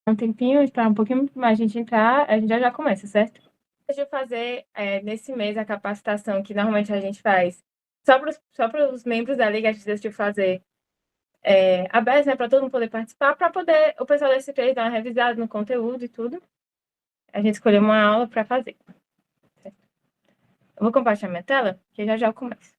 Um tempinho, esperar um pouquinho mais a gente entrar, a gente já começa, certo? Deixa eu fazer nesse mês a capacitação que normalmente a gente faz só para os membros da Liga, a gente decidiu fazer aberto, né, para todo mundo poder participar, para poder o pessoal desse três dar uma revisada no conteúdo e tudo. A gente escolheu uma aula para fazer. Certo? Eu vou compartilhar minha tela, que já eu começo.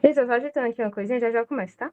Isso, eu só ajeitando aqui uma coisinha, já eu começo, tá?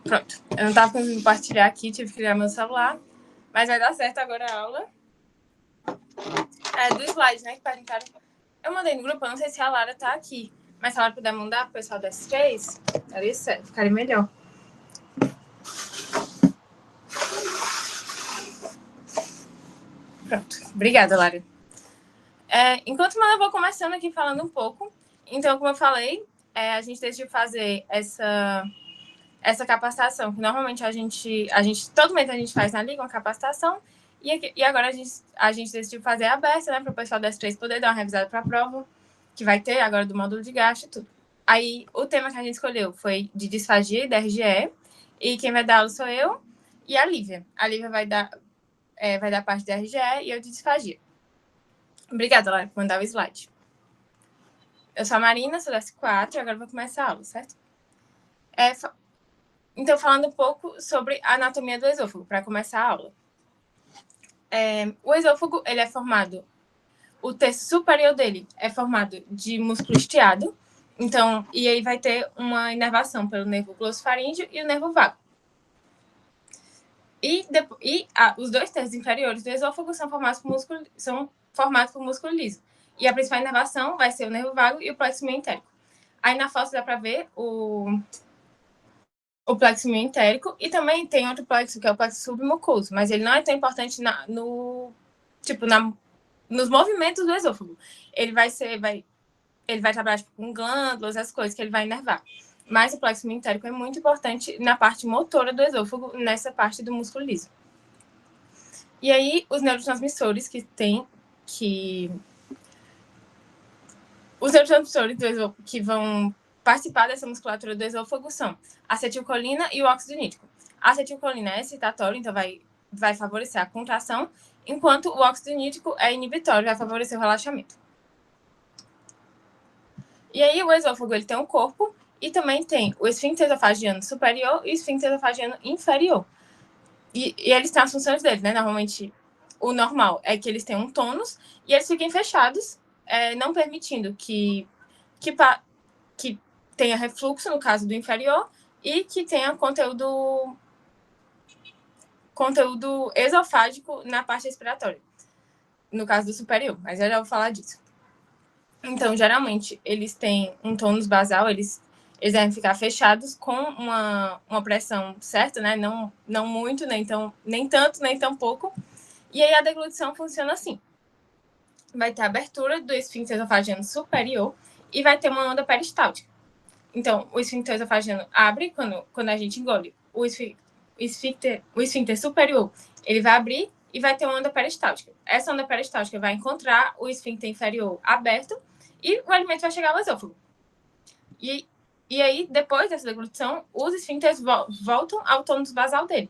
Pronto. Eu não tava conseguindo compartilhar aqui, tive que ligar meu celular. Mas vai dar certo agora a aula. Do slide, né? Que perguntaram. Eu mandei no grupo, eu não sei se a Lara tá aqui. Mas se a Lara puder mandar pro pessoal do S3, ficaria melhor. Pronto. Obrigada, Lara. Enquanto eu vou começando aqui falando um pouco, então, como eu falei, a gente decidiu fazer essa capacitação, que normalmente todo mês a gente faz na Liga uma capacitação, e agora a gente decidiu fazer aberta, né, para o pessoal das três poder dar uma revisada para a prova, que vai ter agora do módulo de gasto e tudo. Aí, o tema que a gente escolheu foi de disfagia e DRGE, e quem vai dar aula sou eu e a Lívia. A Lívia vai dar parte de DRGE e eu de disfagia. Obrigada, Lara, por mandar o slide. Eu sou a Marina, sou da S4, e agora vou começar a aula, certo? Então, falando um pouco sobre a anatomia do esôfago, para começar a aula. O esôfago, ele é formado, o terço superior dele é formado de músculo estiado, então, e aí vai ter uma inervação pelo nervo glossofaríngeo e o nervo vago. Os dois terços inferiores do esôfago são formados por músculo liso. E a principal inervação vai ser o nervo vago e o plexo miotérico. Aí na foto dá para ver o plexo miotérico, e também tem outro plexo, que é o plexo submucoso, mas ele não é tão importante nos movimentos do esôfago. Ele vai trabalhar tipo, com glândulas, as coisas que ele vai inervar. Mas o plexo miotérico é muito importante na parte motora do esôfago, nessa parte do músculo liso. E aí, os neurotransmissores os neurotransmissores do esôfago que vão participar dessa musculatura do esôfago são a acetilcolina e o óxido nítrico. A acetilcolina é excitatória, então vai favorecer a contração, enquanto o óxido nítrico é inibitório, vai favorecer o relaxamento. E aí, o esôfago ele tem um corpo e também tem o esfíncter esofagiano superior e o esfíncter esofagiano inferior. E eles têm as funções deles, né? Normalmente, o normal é que eles têm um tônus e eles fiquem fechados, não permitindo que tenha refluxo, no caso do inferior, e que tenha conteúdo esofágico na parte respiratória, no caso do superior, mas eu já vou falar disso. Então, geralmente, eles têm um tônus basal, eles devem ficar fechados com uma pressão certa, né? Não muito, nem tanto, nem tão pouco. E aí a deglutição funciona assim. Vai ter a abertura do esfíncter esofagiano superior e vai ter uma onda peristáltica. Então, o esfíncter esofagiano abre quando a gente engole. O esfíncter superior, ele vai abrir e vai ter uma onda peristáltica. Essa onda peristáltica vai encontrar o esfíncter inferior aberto e o alimento vai chegar ao esôfago. E aí, depois dessa deglutição, os esfíncteres voltam ao tônus basal dele.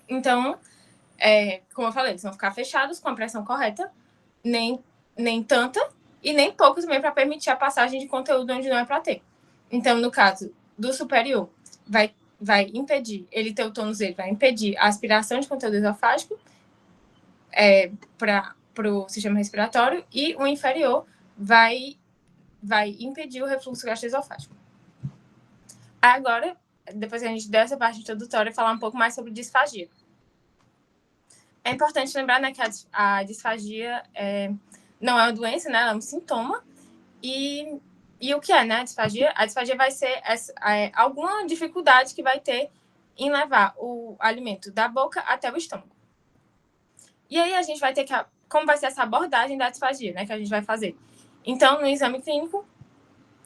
Então, como eu falei, eles vão ficar fechados com a pressão correta, nem tanta e nem pouco também para permitir a passagem de conteúdo onde não é para ter. Então, no caso do superior, vai impedir, ele ter o tônus dele, vai impedir a aspiração de conteúdo esofágico para o sistema respiratório, e o inferior vai impedir o refluxo gastroesofágico. Agora, depois que a gente der essa parte introdutória, falar um pouco mais sobre disfagia. É importante lembrar, né, que a disfagia não é uma doença, né, ela é um sintoma. E o que é, né, a disfagia? A disfagia vai ser alguma dificuldade que vai ter em levar o alimento da boca até o estômago. E aí a gente vai ter como vai ser essa abordagem da disfagia, né, que a gente vai fazer? Então, no exame clínico,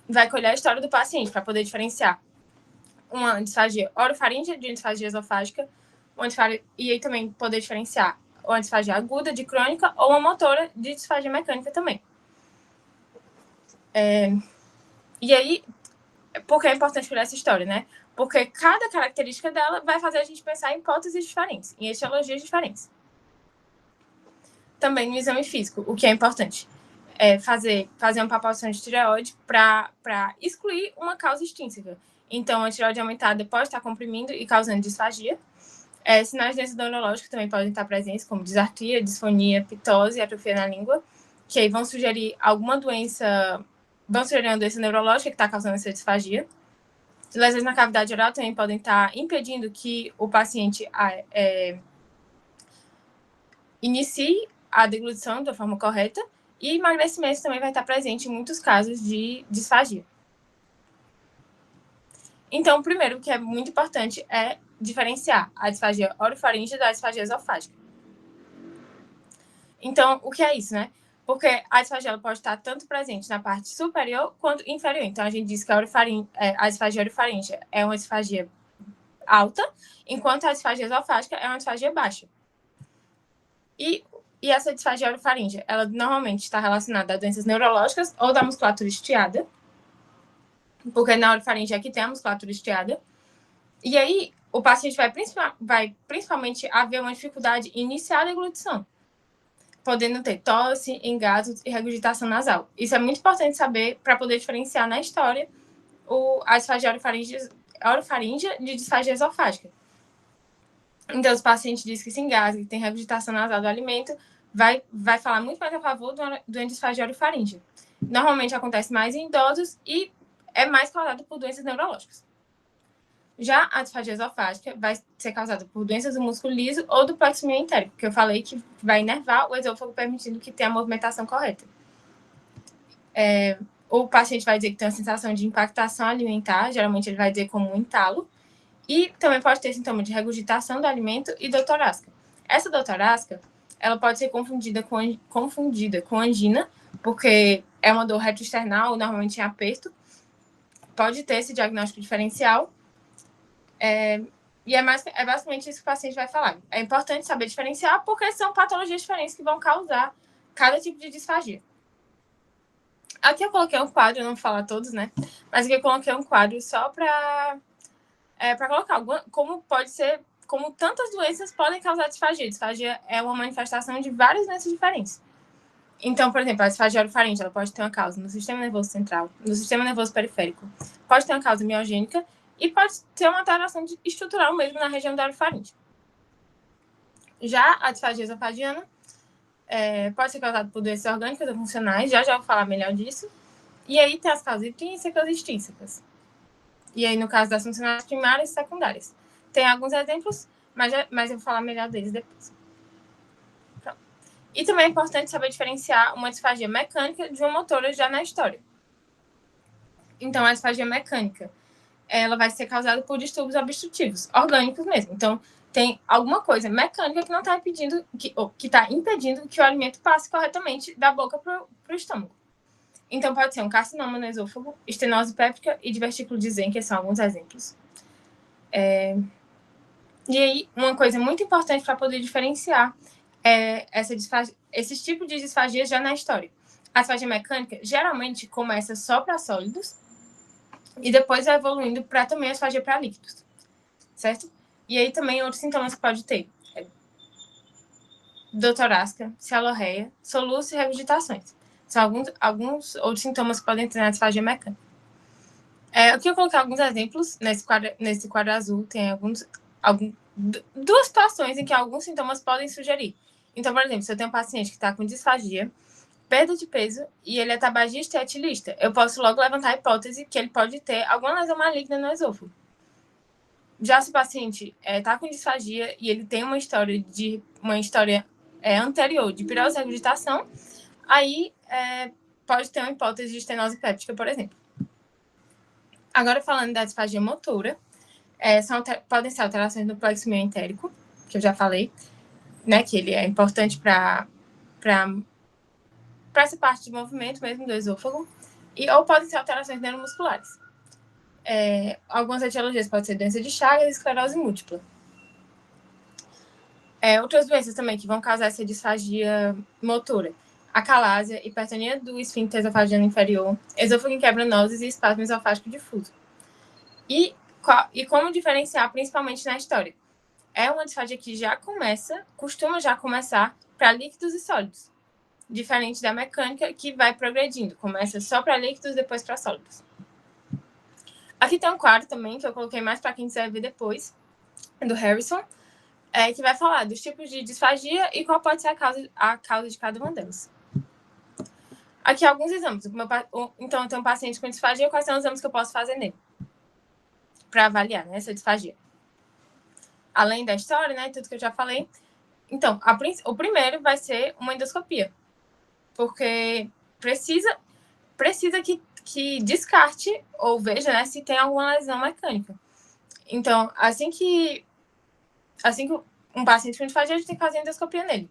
vai colher a história do paciente para poder diferenciar uma disfagia orofaríngea de uma disfagia esofágica, e aí também poder diferenciar uma disfagia aguda de crônica ou uma motora de disfagia mecânica também. E aí, por que é importante colher essa história, né? Porque cada característica dela vai fazer a gente pensar em hipóteses diferentes, em etiologias diferentes. Também no exame físico, o que é importante é fazer uma palpação de tireoide para excluir uma causa extrínseca. Então, a tireoide aumentada pode estar comprimindo e causando disfagia. Sinais de doença neurológica também podem estar presentes, como disartria, disfonia, ptose e atrofia na língua, que aí vão sugerir uma doença neurológica que está causando essa disfagia. Lesões na cavidade oral também podem estar impedindo que o paciente inicie a deglutição da forma correta, e emagrecimento também vai estar presente em muitos casos de disfagia. Então, primeiro, o que é muito importante é diferenciar a disfagia orofaríngea da disfagia esofágica. Então, o que é isso, né? Porque a disfagia ela pode estar tanto presente na parte superior quanto inferior. Então, a gente diz que a disfagia orofaríngea é uma disfagia alta, enquanto a disfagia esofágica é uma disfagia baixa. E essa disfagia orofaríngea, ela normalmente está relacionada a doenças neurológicas ou da musculatura estiada, porque na orofaringe aqui tem a musculatura estiada. E aí, o paciente vai principalmente haver uma dificuldade inicial da deglutição, podendo ter tosse, engasgos e regurgitação nasal. Isso é muito importante saber para poder diferenciar na história a disfagia orofaríngea de disfagia esofágica. Então, os pacientes dizem que se engasga, que tem regurgitação nasal do alimento, vai falar muito mais a favor do disfagia orofaríngea. Normalmente acontece mais em idosos e é mais causado por doenças neurológicas. Já a disfagia esofágica vai ser causada por doenças do músculo liso ou do plexo mioentérico, que eu falei que vai inervar o esôfago, permitindo que tenha a movimentação correta. O paciente vai dizer que tem uma sensação de impactação alimentar, geralmente ele vai dizer como um entalo, e também pode ter sintoma de regurgitação do alimento e doutorasca. Essa doutorasca, ela pode ser confundida com angina, porque é uma dor retroesternal, normalmente em aperto. Pode ter esse diagnóstico diferencial. E é basicamente isso que o paciente vai falar. É importante saber diferenciar, porque são patologias diferentes que vão causar cada tipo de disfagia. Aqui eu coloquei um quadro, eu não vou falar todos, né? Mas aqui eu coloquei um quadro só para colocar como pode ser, como tantas doenças podem causar disfagia. Disfagia é uma manifestação de várias doenças diferentes. Então, por exemplo, a disfagia orofaríngea, ela pode ter uma causa no sistema nervoso central, no sistema nervoso periférico, pode ter uma causa miogênica e pode ter uma alteração estrutural mesmo na região da orofaringe. Já a disfagia esofagiana pode ser causada por doenças orgânicas ou funcionais, já vou falar melhor disso. E aí tem as causas intrínsecas e extrínsecas. E aí, no caso das funcionais primárias e secundárias. Tem alguns exemplos, mas eu vou falar melhor deles depois. Pronto. E também é importante saber diferenciar uma disfagia mecânica de uma motora já na história. Então, a disfagia mecânica, ela vai ser causada por distúrbios obstrutivos, orgânicos mesmo. Então, tem alguma coisa mecânica que não está impedindo, que está impedindo que o alimento passe corretamente da boca para o estômago. Então, pode ser um carcinoma no esôfago, estenose péptica e divertículo de Zenker, são alguns exemplos. E aí, uma coisa muito importante para poder diferenciar esses tipos de disfagias já na história. A disfagia mecânica geralmente começa só para sólidos e depois vai evoluindo para também a disfagia para líquidos, certo? E aí também outros sintomas que pode ter. Doutorasca, cialorreia, soluço e regurgitações. São alguns outros sintomas que podem ter na disfagia mecânica. Aqui eu coloquei alguns exemplos. Nesse quadro azul tem duas situações em que alguns sintomas podem sugerir. Então, por exemplo, se eu tenho um paciente que está com disfagia, perda de peso e ele é tabagista e etilista, eu posso logo levantar a hipótese que ele pode ter alguma lesão maligna no esôfago. Já se o paciente está com disfagia e ele tem uma história anterior de pirose e regurgitação, aí pode ter uma hipótese de estenose péptica, por exemplo. Agora, falando da disfagia motora, podem ser alterações no plexo mioentérico, que eu já falei, né, que ele é importante para essa parte de movimento mesmo do esôfago, ou podem ser alterações neuromusculares. Algumas etiologias podem ser doença de Chagas e esclerose múltipla. Outras doenças também que vão causar essa disfagia motora: acalásia, hipertonia do esfíncter esofagiano inferior, esôfago em quebranoses e espasmo esofágico difuso. E como diferenciar, principalmente na história? É uma disfagia que costuma já começar para líquidos e sólidos, diferente da mecânica, que vai progredindo, começa só para líquidos, depois para sólidos. Aqui tem um quadro também, que eu coloquei mais para quem quiser ver depois, do Harrison, que vai falar dos tipos de disfagia e qual pode ser a causa de cada uma delas. Aqui alguns exames. Então, eu tenho um paciente com disfagia, quais são os exames que eu posso fazer nele? Para avaliar, né, essa disfagia. Além da história, né, tudo que eu já falei. Então, o primeiro vai ser uma endoscopia, porque precisa que descarte ou veja, né, se tem alguma lesão mecânica. Então, assim que um paciente com disfagia, a gente tem que fazer endoscopia nele.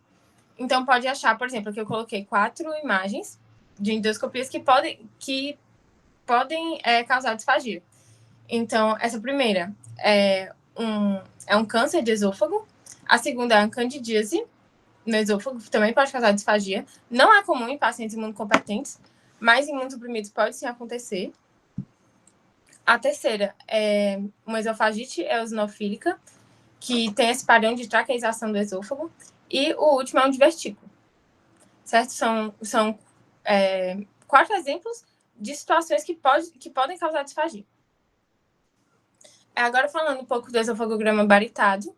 Então, pode achar, por exemplo, que eu coloquei 4 imagens de endoscopias que podem causar disfagia. Então, essa primeira é um câncer de esôfago. A segunda é a candidíase no esôfago, que também pode causar disfagia. Não é comum em pacientes imunocompetentes, mas em imunossuprimidos pode sim acontecer. A terceira é uma esofagite eosinofílica, que tem esse padrão de traqueização do esôfago. E o último é um divertículo. Certo? São 4 exemplos de situações que podem causar disfagia. Agora, falando um pouco do esofagograma baritado,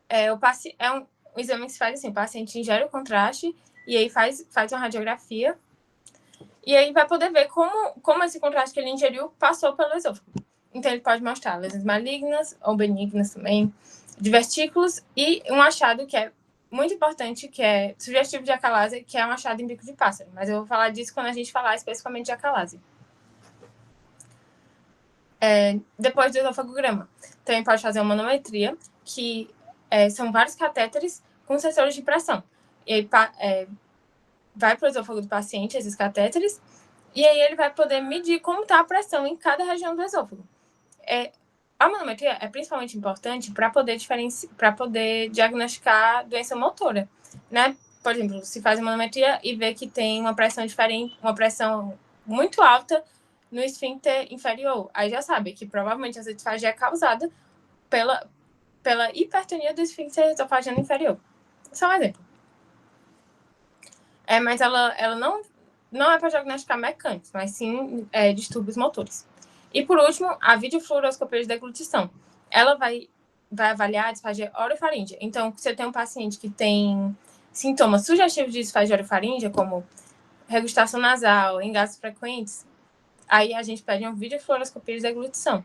é um exame que se faz assim: o paciente ingere o contraste e aí faz uma radiografia, e aí vai poder ver como esse contraste que ele ingeriu passou pelo esôfago. Então, ele pode mostrar lesões malignas ou benignas também, divertículos e um achado que é muito importante, que é sugestivo de acalásia, que é um achado em bico de pássaro. Mas eu vou falar disso quando a gente falar especificamente de acalásia. Depois do esofagograma, também pode fazer uma manometria, que são vários catéteres com sensores de pressão. E aí, vai para o esôfago do paciente, esses catéteres, e aí ele vai poder medir como está a pressão em cada região do esôfago. A manometria é principalmente importante para poder diagnosticar doença motora, né? Por exemplo, se faz uma manometria e vê que tem uma pressão diferente, uma pressão muito alta no esfíncter inferior, aí já sabe que provavelmente essa disfagia é causada pela hipertonia do esfíncter esofagiano inferior. Só um exemplo. Mas ela não é para diagnosticar mecânicos, mas sim distúrbios motores. E, por último, a videofluoroscopia de deglutição. Ela vai avaliar a disfagia orofaríngea. Então, se eu tenho um paciente que tem sintomas sugestivos de disfagia orofaríngea, como regurgitação nasal, engasgos frequentes, aí a gente pede uma videofluoroscopia de deglutição.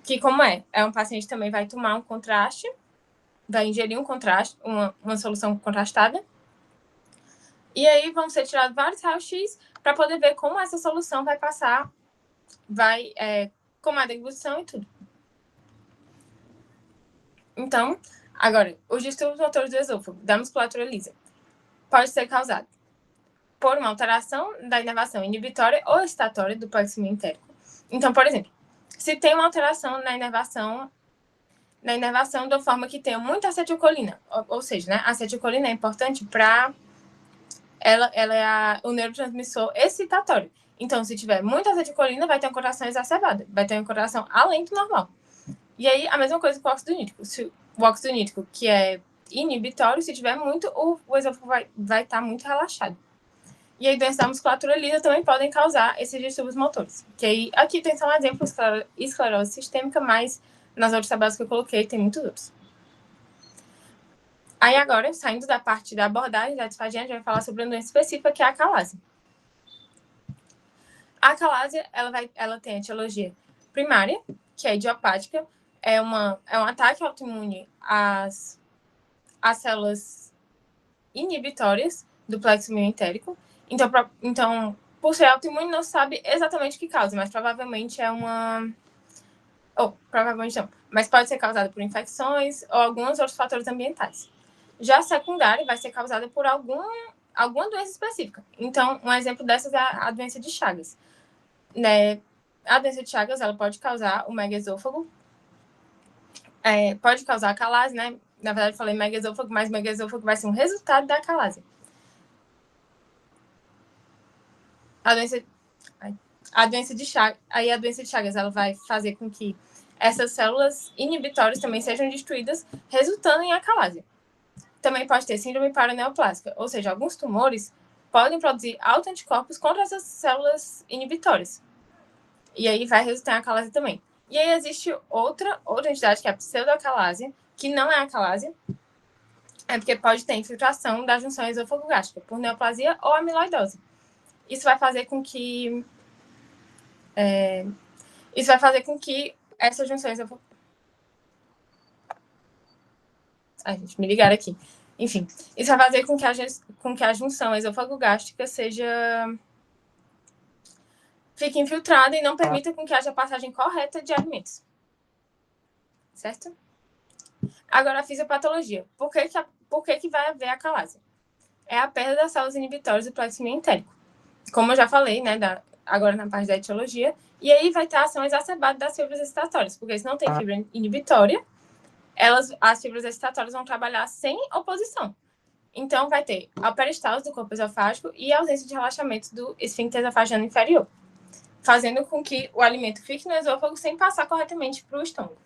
Que, como um paciente também vai tomar um contraste, vai ingerir um contraste, uma solução contrastada, e aí vão ser tirados vários raios-x para poder ver como essa solução vai passar, como a deglutição e tudo. Então, agora, os distúrbios motores do esôfago, da musculatura lisa, pode ser causado por uma alteração da inervação inibitória ou excitatória do plexo entérico. Então, por exemplo, se tem uma alteração na inervação da forma que tem muita acetilcolina, ou seja, né, a acetilcolina é importante para ela é o neurotransmissor excitatório. Então, se tiver muita acetilcolina, vai ter uma contração exacerbada, vai ter uma contração além do normal. E aí, a mesma coisa com o óxido nítrico. Se o óxido nítrico, que é inibitório, se tiver muito, o esôfago vai estar muito relaxado. E aí, doenças da musculatura lisa também podem causar esses distúrbios motores. Que aí, aqui tem só um exemplo, esclerose sistêmica, mas nas outras tabelas que eu coloquei, tem muitos outros. Aí agora, saindo da parte da abordagem da disfagia, a gente vai falar sobre uma doença específica, que é a acalásia. A acalásia, ela tem a etiologia primária, que é idiopática, é um ataque autoimune às células inibitórias do plexo entérico. Então, por ser autoimune, não se sabe exatamente o que causa, mas provavelmente é uma... provavelmente não, mas pode ser causada por infecções ou alguns outros fatores ambientais. Já a secundária vai ser causada por alguma doença específica. Então, um exemplo dessas é a doença de Chagas. Né? A doença de Chagas, ela pode causar o megaesôfago, pode causar a acalásia, né? Na verdade, eu falei megaesôfago, mas megaesôfago vai ser um resultado da acalásia. A doença de Chagas, ela vai fazer com que essas células inibitórias também sejam destruídas, resultando em acalásia. Também pode ter síndrome paraneoplásica, ou seja, alguns tumores podem produzir autoanticorpos contra essas células inibitórias. E aí vai resultar em acalásia também. E aí existe outra entidade, que é a pseudoacalásia, que não é acalásia, porque pode ter infiltração da junção esôfago-gástrica por neoplasia ou amiloidose. Isso vai fazer com que essa junção esôfago... Ai, gente, me ligaram aqui. Enfim, isso vai fazer com que a junção esôfago-gástrica fique infiltrada e não permita com que haja passagem correta de alimentos. Certo? Agora, a fisiopatologia. Por que vai haver acalásia? é a perda das células inibitórias do plexo entérico. Como eu já falei, né, agora na parte da etiologia, e aí vai ter a ação exacerbada das fibras excitatórias, porque se não tem fibra inibitória, as fibras excitatórias vão trabalhar sem oposição. Então, vai ter a peristalse do corpo esofágico e a ausência de relaxamento do esfíncter esofagiano inferior, fazendo com que o alimento fique no esôfago sem passar corretamente para o estômago.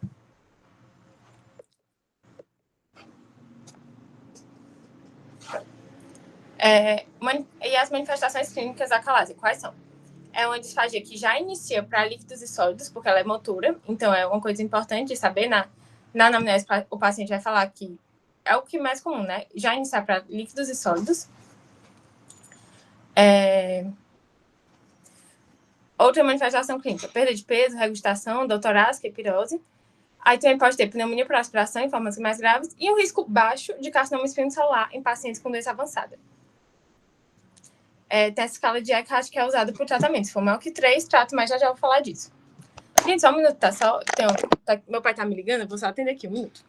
E as manifestações clínicas da calásia, quais são? É uma disfagia que já inicia para líquidos e sólidos, porque ela é motora, então é uma coisa importante de saber. Na anamnese, o paciente vai falar que é o que é mais comum, né? Já iniciar para líquidos e sólidos. Outra manifestação clínica, perda de peso, regurgitação, dor torácica e pirose. Aí também pode ter pneumonia por aspiração em formas mais graves e um risco baixo de carcinoma espinocelular em pacientes com doença avançada. Tem essa escala de Eckhart que é usada para o tratamento. Se for maior que 3, trato, mas já vou falar disso. Gente, só um minuto, tá? Meu pai tá me ligando, eu vou só atender aqui um minuto.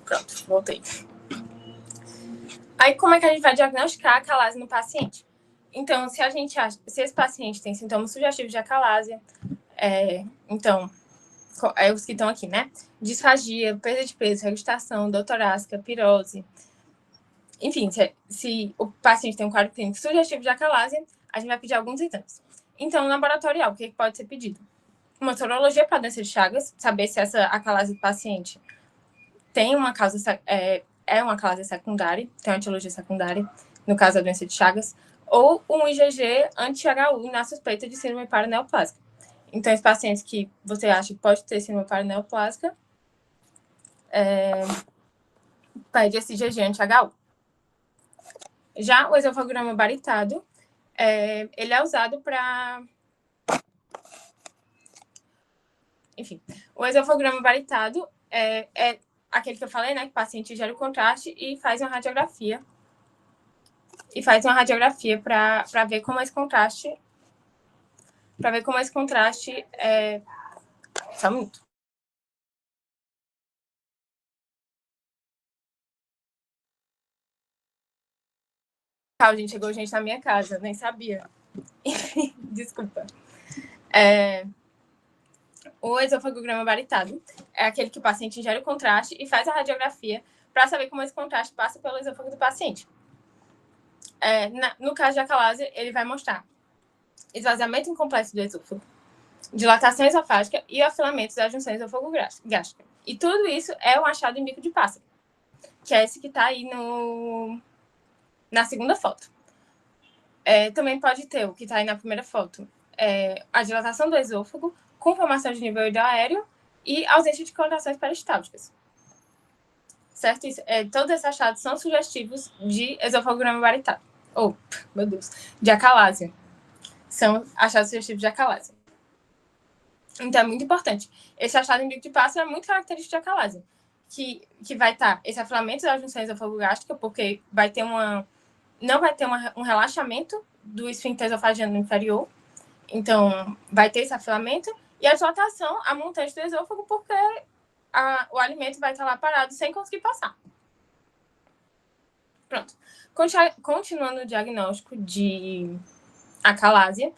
Pronto, voltei. Aí, como é que a gente vai diagnosticar a acalásia no paciente? Então, se esse paciente tem sintomas sugestivos de acalásia, então, os que estão aqui, né? Disfagia, perda de peso, regurgitação, dor torácica, pirose. Enfim, se o paciente tem um quadro clínico sugestivo de acalásia, a gente vai pedir alguns exames. Então, laboratorial, o que pode ser pedido? Uma sorologia para doença de Chagas, saber se essa acalásia do paciente tem uma causa, uma acalásia secundária, tem uma etiologia secundária, no caso da doença de Chagas, ou um IgG anti-HU na suspeita de síndrome paraneoplásica. Então, os pacientes que você acha que pode ter síndrome paraneoplásica, pede esse IgG anti-HU. Já o esofagograma baritado, ele é usado para... Enfim, o esofagograma baritado é aquele que eu falei, né, que o paciente gera o contraste e faz uma radiografia. Para ver como esse contraste... Só um minuto. Gente, chegou gente na minha casa, nem sabia. Desculpa. O esofagograma baritado é aquele que o paciente ingere o contraste e faz a radiografia para saber como esse contraste passa pelo esôfago do paciente. No caso de acalásia, ele vai mostrar esvaziamento incompleto do esôfago, dilatação esofágica e afilamento da junção esôfago-gástrica. E tudo isso é um achado em bico de pássaro, que é esse que está aí na segunda foto. Também pode ter o que está aí na primeira foto, a dilatação do esôfago com formação de nível aéreo e ausência de contrações peristálticas. Certo? Todos esses achados são sugestivos de esofagograma baritado. Meu Deus, de acalásia. São achados sugestivos de acalásia. Então, é muito importante. Esse achado em bico de pássaro é muito característico de acalásia, que vai estar esse afilamento da junção esôfago-gástrica, porque não vai ter um relaxamento do esfíncter esofagiano inferior, então vai ter esse afilamento, e a dilatação, a montante do esôfago, porque o alimento vai estar lá parado sem conseguir passar. Pronto. Continuando o diagnóstico de acalásia,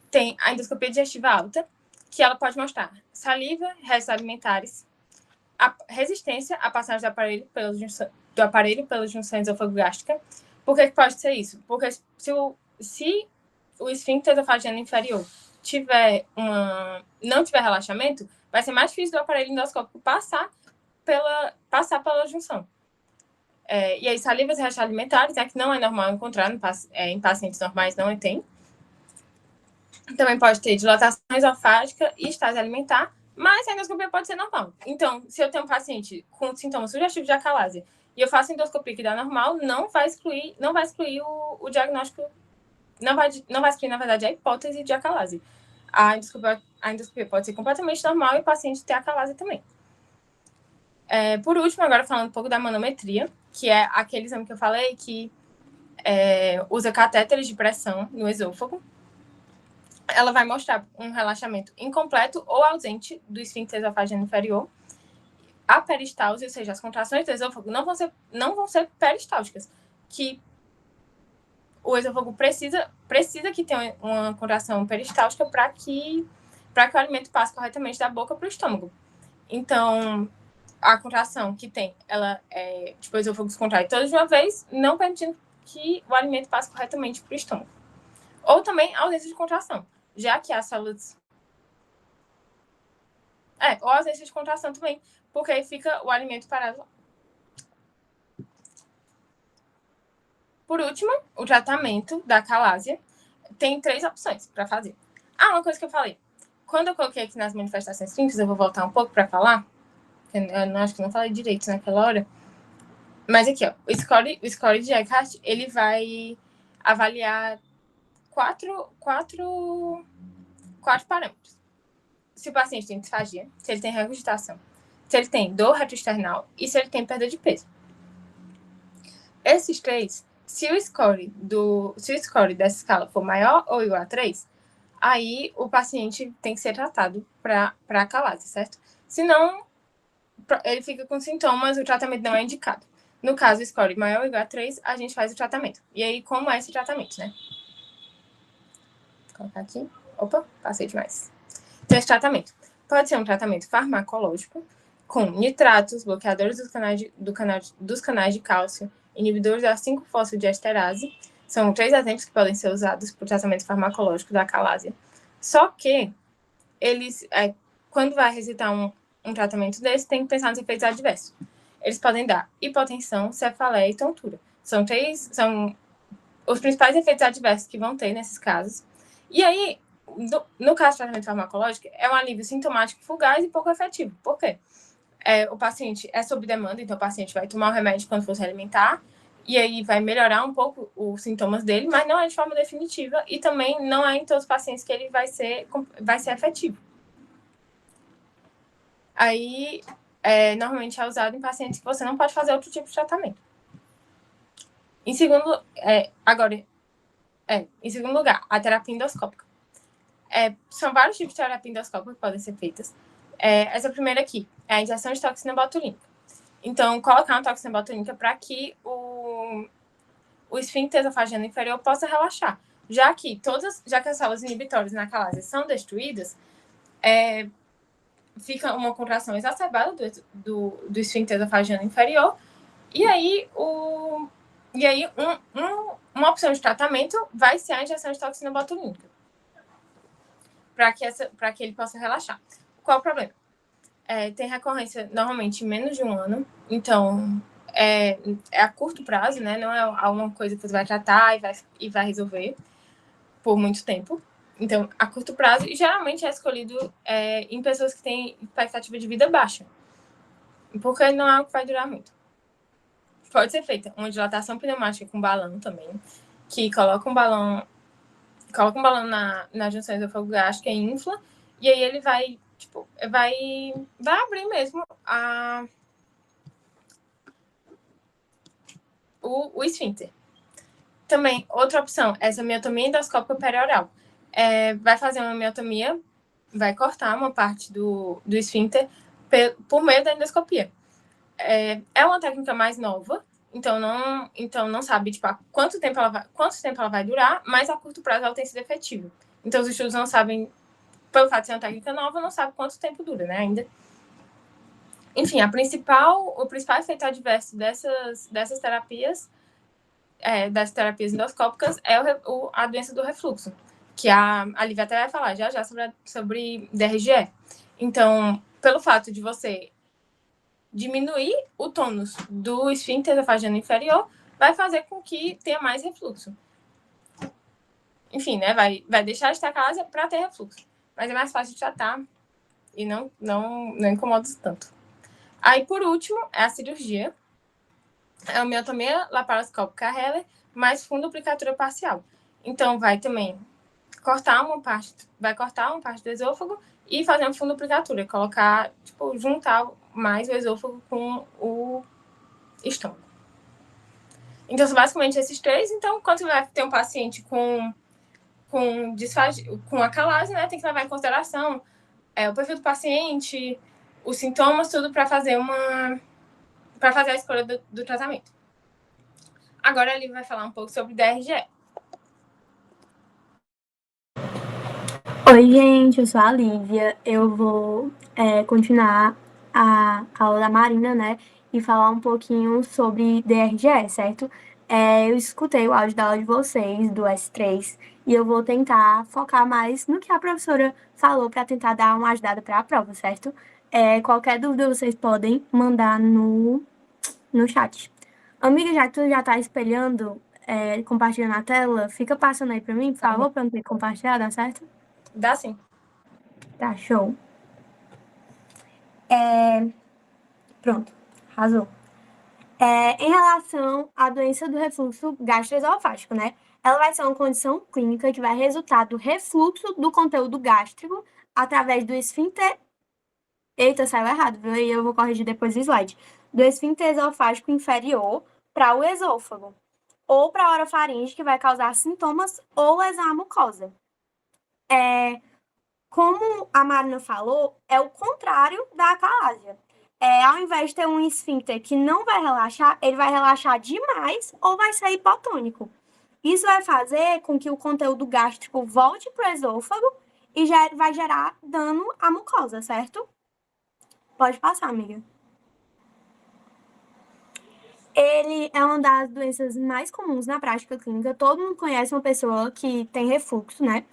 tem a endoscopia digestiva alta, que ela pode mostrar saliva, restos alimentares, a resistência à passagem do aparelho pela junção esôfago-gástrica. Por que pode ser isso? Porque se o esfíncter esofagiano inferior não tiver relaxamento, vai ser mais difícil do aparelho endoscópico passar passar pela junção. E aí, salivas e restos alimentares, que não é normal encontrar em pacientes normais, não tem. Também pode ter dilatação esofágica e estase alimentar, mas a endoscopia pode ser normal. Então, se eu tenho um paciente com sintomas sugestivos de acalásia e eu faço endoscopia que dá normal, não vai excluir o diagnóstico, não vai excluir, na verdade, a hipótese de acalásia. A endoscopia pode ser completamente normal e o paciente ter acalásia também. Por último, agora falando um pouco da manometria, que é aquele exame que eu falei que usa catéteres de pressão no esôfago. Ela vai mostrar um relaxamento incompleto ou ausente do esfíncter esofágeo inferior. A peristalse, ou seja, as contrações do esôfago, não vão ser peristálticas, que o esôfago precisa que tenha uma contração peristáltica para que o alimento passe corretamente da boca para o estômago. Então, a contração que tem, ela o esôfago se contrai toda de uma vez, não permitindo que o alimento passe corretamente para o estômago. Ou também a ausência de contração, já que as células... ou a ausência de contração também, porque aí fica o alimento parado lá. Por último, o tratamento da acalásia tem 3 opções para fazer. Uma coisa que eu falei. Quando eu coloquei aqui nas manifestações clínicas, eu vou voltar um pouco para falar, eu acho que não falei direito naquela hora, mas aqui, ó, o score de Eckhart, ele vai avaliar quatro parâmetros. Se o paciente tem disfagia, se ele tem regurgitação, se ele tem dor retroesternal e se ele tem perda de peso. Esses 3, se o score dessa escala for maior ou igual a 3, aí o paciente tem que ser tratado para acalásia, certo? Se não, ele fica com sintomas, o tratamento não é indicado. No caso, o score maior ou igual a 3, a gente faz o tratamento. E aí, como é esse tratamento, né? Vou colocar aqui. Opa, passei demais. Então, esse tratamento pode ser um tratamento farmacológico, com nitratos, bloqueadores dos canais de cálcio, inibidores da 5-fosfodiesterase. São 3 exemplos que podem ser usados para o tratamento farmacológico da acalásia. Só que eles, quando vai recitar um tratamento desse, tem que pensar nos efeitos adversos. Eles podem dar hipotensão, cefaleia e tontura. São os principais efeitos adversos que vão ter nesses casos. E aí, no caso do tratamento farmacológico, é um alívio sintomático fugaz e pouco efetivo. Por quê? O paciente é sob demanda, então o paciente vai tomar o remédio quando for se alimentar, e aí vai melhorar um pouco os sintomas dele, mas não é de forma definitiva, e também não é em todos os pacientes que ele vai ser efetivo. Aí, normalmente é usado em pacientes que você não pode fazer outro tipo de tratamento. Em segundo lugar, a terapia endoscópica. São vários tipos de terapia endoscópica que podem ser feitas. Essa primeira aqui é a injeção de toxina botulínica. Então, colocar uma toxina botulínica para que o esfíncter esofágico inferior possa relaxar. Já que as células inibitórias na acalásia são destruídas, fica uma contração exacerbada do esfíncter esofágico inferior, e aí uma opção de tratamento vai ser a injeção de toxina botulínica, para que ele possa relaxar. Qual o problema? Tem recorrência normalmente em menos de um ano, então é a curto prazo, né? Não é alguma coisa que você vai tratar e vai resolver por muito tempo. Então, a curto prazo, e geralmente é escolhido em pessoas que têm expectativa de vida baixa, porque não é algo que vai durar muito. Pode ser feita uma dilatação pneumática com balão também, que coloca um balão na junção esofágico-gástrica e infla, e aí ele vai abrir mesmo o esfíncter. Também, outra opção, essa miotomia endoscópica perioral. Vai fazer uma miotomia, vai cortar uma parte do esfíncter por meio da endoscopia. É uma técnica mais nova, então não sabe quanto tempo ela vai durar, mas a curto prazo ela tem sido efetiva. Então os estudos não sabem, pelo fato de ser uma técnica nova, não sabe quanto tempo dura, né, ainda. Enfim, o principal efeito adverso dessas terapias, das terapias endoscópicas, é a doença do refluxo, que a Lívia até vai falar já sobre DRGE. Então, pelo fato de você diminuir o tônus do esfíncter esofagiano inferior vai fazer com que tenha mais refluxo. Enfim, né? Vai deixar de ter calase para ter refluxo. Mas é mais fácil de tratar e não incomoda tanto. Aí, por último, é a cirurgia. É a miotomia laparoscópica Heller mais fundoplicatura parcial. Então, vai também cortar uma parte do esôfago e fazer uma fundoplicatura, colocar, tipo, juntar mais o esôfago com o estômago. Então, são basicamente esses três. Então, quando você vai ter um paciente com a calase, né, tem que levar em consideração o perfil do paciente, os sintomas, tudo para fazer a escolha do tratamento. Agora ele vai falar um pouco sobre DRGE. Oi, gente, eu sou a Lívia. Eu vou continuar a aula da Marina, né? E falar um pouquinho sobre DRGE, certo? Eu escutei o áudio da aula de vocês, do S3, e eu vou tentar focar mais no que a professora falou para tentar dar uma ajudada para a prova, certo? Qualquer dúvida vocês podem mandar no chat. Amiga, já que tu já tá espelhando, compartilhando a tela, fica passando aí para mim, por favor, para não ter que compartilhar, dá certo? Dá sim. Tá, show. Pronto, arrasou. Em relação à doença do refluxo gastroesofágico, né? Ela vai ser uma condição clínica que vai resultar do refluxo do conteúdo gástrico através do esfíncter. Eita, saiu errado, viu? E eu vou corrigir depois o slide. Do esfíncter esofágico inferior para o esôfago. Ou para a orofaringe, que vai causar sintomas ou lesão à mucosa. Como a Marina falou, é o contrário da acalásia. Ao invés de ter um esfíncter que não vai relaxar, ele vai relaxar demais ou vai ser hipotônico. Isso vai fazer com que o conteúdo gástrico volte para o esôfago e já vai gerar dano à mucosa, certo? Pode passar, amiga. Ele é uma das doenças mais comuns na prática clínica. Todo mundo conhece uma pessoa que tem refluxo, né?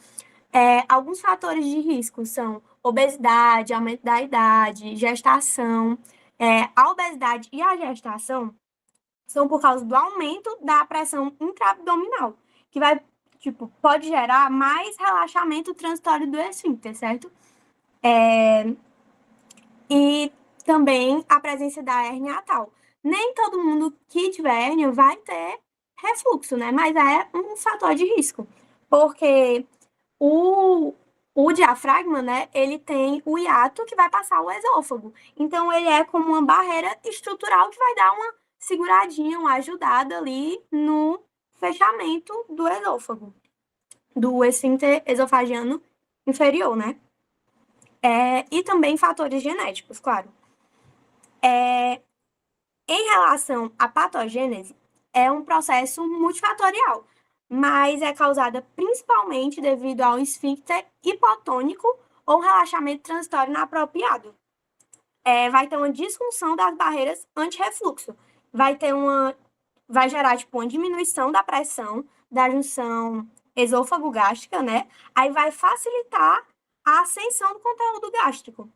Alguns fatores de risco são obesidade, aumento da idade, gestação. A obesidade e a gestação são por causa do aumento da pressão intraabdominal, que vai, pode gerar mais relaxamento transitório do esfíncter, certo? E também a presença da hérnia atal. Nem todo mundo que tiver hérnia vai ter refluxo, né? Mas é um fator de risco, porque o diafragma, né, ele tem o hiato que vai passar o esôfago. Então, ele é como uma barreira estrutural que vai dar uma seguradinha, uma ajudada ali no fechamento do esôfago, do esfíncter esofagiano inferior, né? E também fatores genéticos, claro. Em relação à patogênese, é um processo multifatorial, mas é causada principalmente devido ao esfíncter hipotônico ou relaxamento transitório inapropriado. Vai ter uma disfunção das barreiras anti-refluxo. Vai gerar uma diminuição da pressão da junção esôfago-gástrica, né? Aí vai facilitar a ascensão do conteúdo gástrico.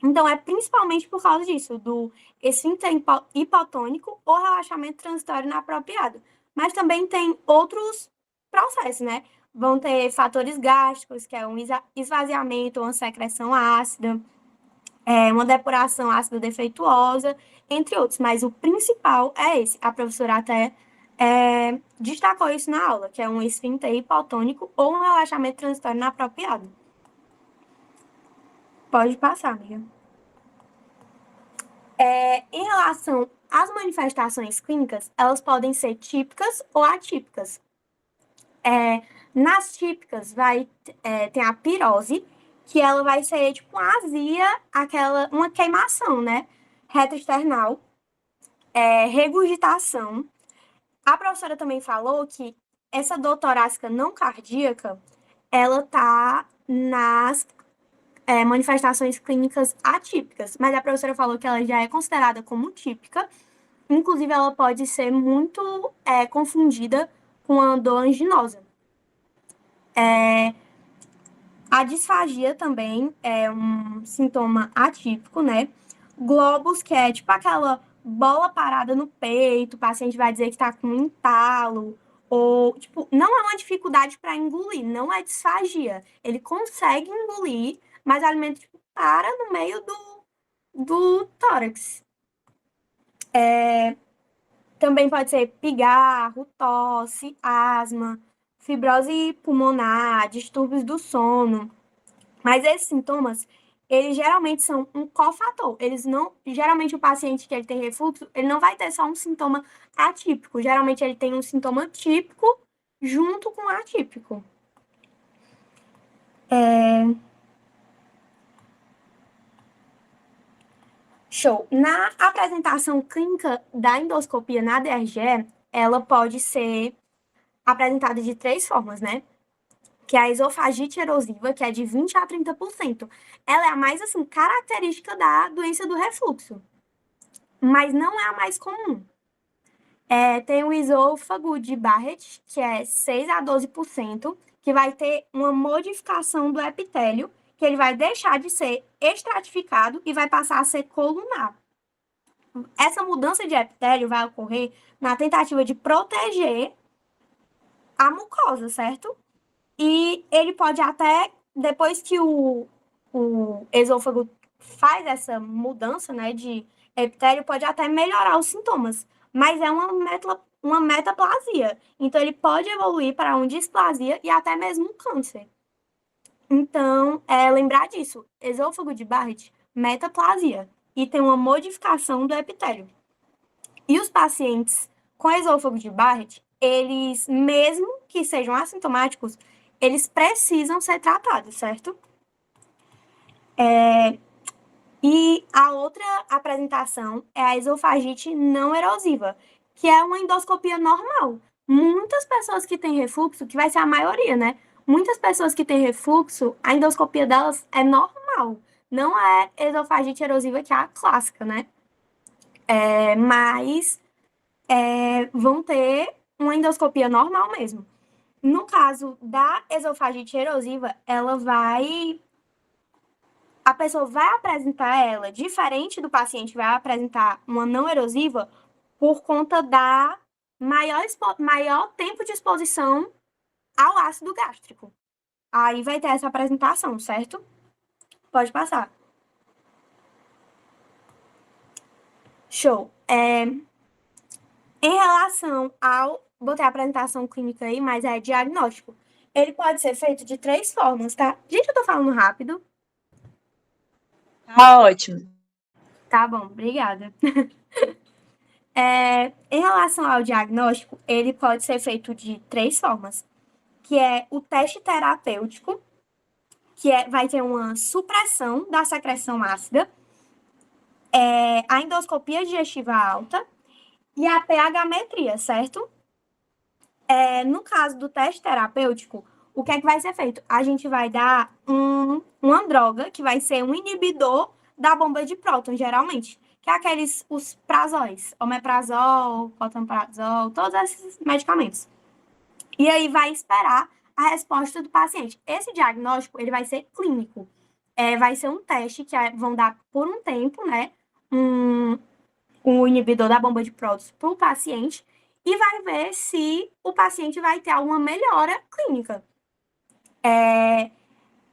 Então, é principalmente por causa disso, do esfíncter hipotônico ou relaxamento transitório inapropriado. Mas também tem outros processos, né? Vão ter fatores gástricos, que é um esvaziamento, uma secreção ácida, uma depuração ácida defeituosa, entre outros. Mas o principal é esse. A professora até destacou isso na aula, que é um esfíncter hipotônico ou um relaxamento transitório inapropriado. Pode passar, amiga. Em relação às manifestações clínicas, elas podem ser típicas ou atípicas. Nas típicas, tem a pirose, que ela vai ser uma azia, uma queimação, né? Retroesternal, regurgitação. A professora também falou que essa dor torácica não cardíaca, ela tá nas manifestações clínicas atípicas, mas a professora falou que ela já é considerada como típica. Inclusive, ela pode ser muito confundida com a dor anginosa. A disfagia também é um sintoma atípico, né? globos, que é tipo aquela bola parada no peito, o paciente vai dizer que está com um entalo, ou, tipo, não é uma dificuldade para engolir, não é disfagia. Ele consegue engolir, mas o alimento, tipo, para no meio do tórax. Também pode ser pigarro, tosse, asma, fibrose pulmonar, distúrbios do sono. Mas esses sintomas, eles geralmente são um cofator. Eles não, geralmente o paciente que ele tem refluxo, ele não vai ter só um sintoma atípico. Geralmente ele tem um sintoma típico junto com o atípico. Show. Na apresentação clínica da endoscopia na DRGE, ela pode ser apresentada de 3 formas, né? Que é a esofagite erosiva, que é de 20 a 30%. Ela é a mais, assim, característica da doença do refluxo, mas não é a mais comum. Tem o esôfago de Barrett, que é 6 a 12%, que vai ter uma modificação do epitélio, que ele vai deixar de ser estratificado e vai passar a ser colunar. Essa mudança de epitélio vai ocorrer na tentativa de proteger a mucosa, certo? E ele pode até, depois que o esôfago faz essa mudança, né, de epitélio, pode até melhorar os sintomas, mas é uma metaplasia. Então, ele pode evoluir para uma displasia e até mesmo um câncer. Então, lembrar disso, esôfago de Barrett, metaplasia, e tem uma modificação do epitélio. E os pacientes com esôfago de Barrett, eles, mesmo que sejam assintomáticos, eles precisam ser tratados, certo? E a outra apresentação é a esofagite não erosiva, que é uma endoscopia normal. Muitas pessoas que têm refluxo, que vai ser a maioria, né? Muitas pessoas que têm refluxo, a endoscopia delas é normal. Não é esofagite erosiva, que é a clássica, né? Mas vão ter uma endoscopia normal mesmo. No caso da esofagite erosiva, a pessoa vai apresentar ela, diferente do paciente, vai apresentar uma não erosiva por conta da maior tempo de exposição ao ácido gástrico. Aí vai ter essa apresentação, certo? Pode passar. Show. Em relação ao... Botei a apresentação clínica aí, mas é diagnóstico. Ele pode ser feito de 3 formas, tá? Gente, eu tô falando rápido. Tá ótimo. Tá bom, obrigada. Em relação ao diagnóstico, ele pode ser feito de 3 formas, que é o teste terapêutico, que vai ter uma supressão da secreção ácida, a endoscopia digestiva alta e a pH-metria, certo? No caso do teste terapêutico, o que é que vai ser feito? A gente vai dar uma droga, que vai ser um inibidor da bomba de próton, geralmente, que é os prazóis, omeprazol, pantoprazol, todos esses medicamentos. E aí vai esperar a resposta do paciente. Esse diagnóstico, ele vai ser clínico. Vai ser um teste que vão dar por um tempo, né, um inibidor da bomba de prótons para o paciente e vai ver se o paciente vai ter alguma melhora clínica.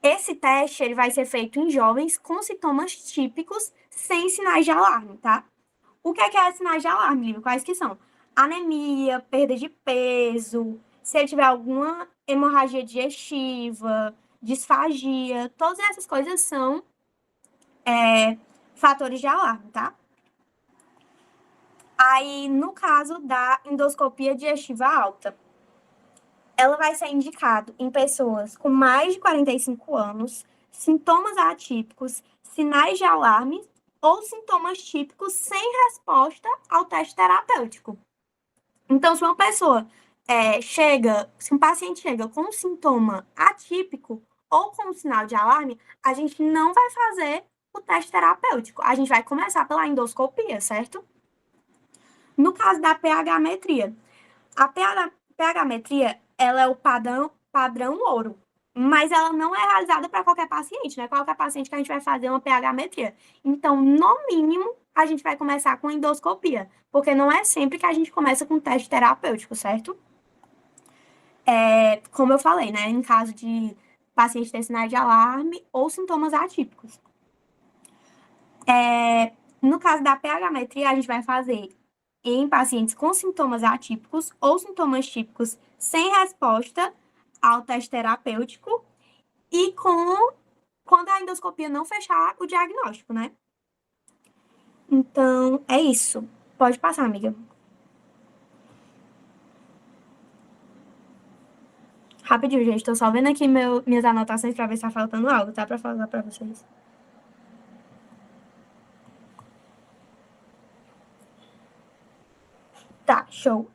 Esse teste ele vai ser feito em jovens com sintomas típicos, sem sinais de alarme, tá? O que é sinais de alarme, Lívia? Quais que são? Anemia, perda de peso, se ele tiver alguma hemorragia digestiva, disfagia, todas essas coisas são fatores de alarme, tá? Aí, no caso da endoscopia digestiva alta, ela vai ser indicada em pessoas com mais de 45 anos, sintomas atípicos, sinais de alarme ou sintomas típicos sem resposta ao teste terapêutico. Então, se uma pessoa se um paciente chega com um sintoma atípico ou com um sinal de alarme, a gente não vai fazer o teste terapêutico. A gente vai começar pela endoscopia, certo? No caso da pH-metria, a pH-metria ela é o padrão ouro. mas ela não é realizada para qualquer paciente, né? Qualquer paciente que a gente vai fazer uma pH-metria. Então, no mínimo, a gente vai começar com endoscopia, porque não é sempre que a gente começa com teste terapêutico, certo? Como eu falei, né? Em caso de paciente ter sinais de alarme ou sintomas atípicos. No caso da pH-metria, a gente vai fazer em pacientes com sintomas atípicos ou sintomas típicos sem resposta ao teste terapêutico e quando a endoscopia não fechar o diagnóstico, né? Então, é isso. Pode passar, amiga. Rapidinho, gente. Tô só vendo aqui minhas anotações pra ver se tá faltando algo, tá? Pra falar pra vocês. Tá, show.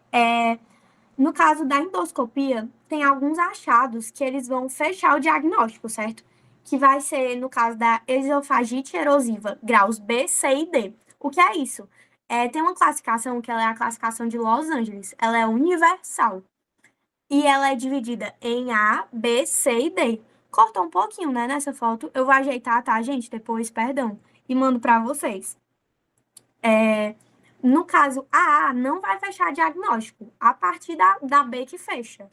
No caso da endoscopia, tem alguns achados que eles vão fechar o diagnóstico, certo? Que vai ser, no caso da esofagite erosiva, graus B, C e D. O que é isso? Tem uma classificação que ela é a classificação de Los Angeles. Ela é universal. E ela é dividida em A, B, C e D. Cortou um pouquinho, né, nessa foto. Eu vou ajeitar, tá, gente? Depois, perdão. E mando pra vocês. No caso, a A não vai fechar diagnóstico. A partir da B que fecha.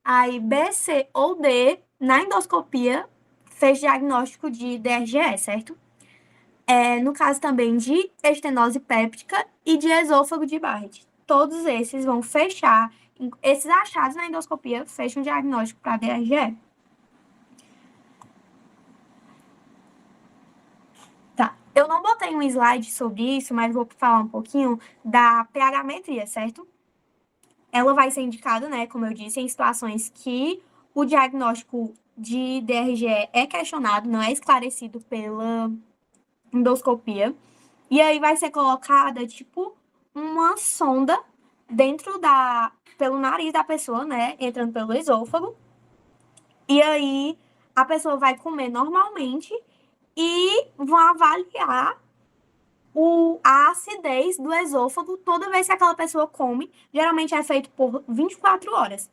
Aí, B, C ou D, na endoscopia, fez diagnóstico de DRGE, certo? No caso também de estenose péptica e de esôfago de Barrett. Todos esses vão fechar, esses achados na endoscopia fecham o diagnóstico para DRGE. Tá. Eu não botei um slide sobre isso, mas vou falar um pouquinho da pH-metria, certo? Ela vai ser indicada, né, como eu disse, em situações que o diagnóstico de DRGE é questionado, não é esclarecido pela endoscopia. E aí vai ser colocada, tipo, uma sonda pelo nariz da pessoa, né, entrando pelo esôfago. E aí a pessoa vai comer normalmente e vão avaliar a acidez do esôfago toda vez que aquela pessoa come. Geralmente é feito por 24 horas.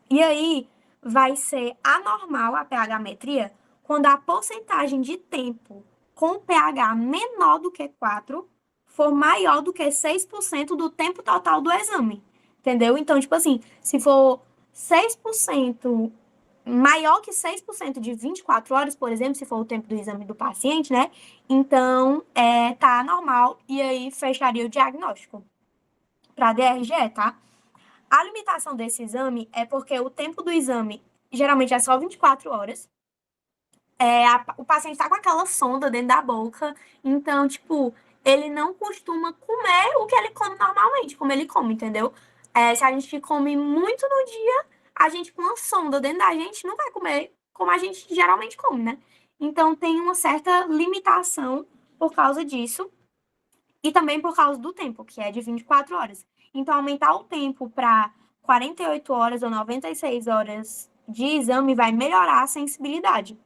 E aí vai ser anormal a pH-metria quando a porcentagem de tempo com pH menor do que 4 for maior do que 6% do tempo total do exame. Entendeu? Então, tipo assim, se for 6% maior que 6% de 24 horas, por exemplo, se for o tempo do exame do paciente, né? Então, tá anormal e aí fecharia o diagnóstico para DRGE, tá? A limitação desse exame é porque o tempo do exame geralmente é só 24 horas. O paciente está com aquela sonda dentro da boca, então, tipo, ele não costuma comer o que ele come normalmente, como ele come, entendeu? Se a gente come muito no dia, a gente com uma sonda dentro da gente não vai comer como a gente geralmente come, né? Então, tem uma certa limitação por causa disso e também por causa do tempo, que é de 24 horas. Então, aumentar o tempo para 48 horas ou 96 horas de exame vai melhorar a sensibilidade.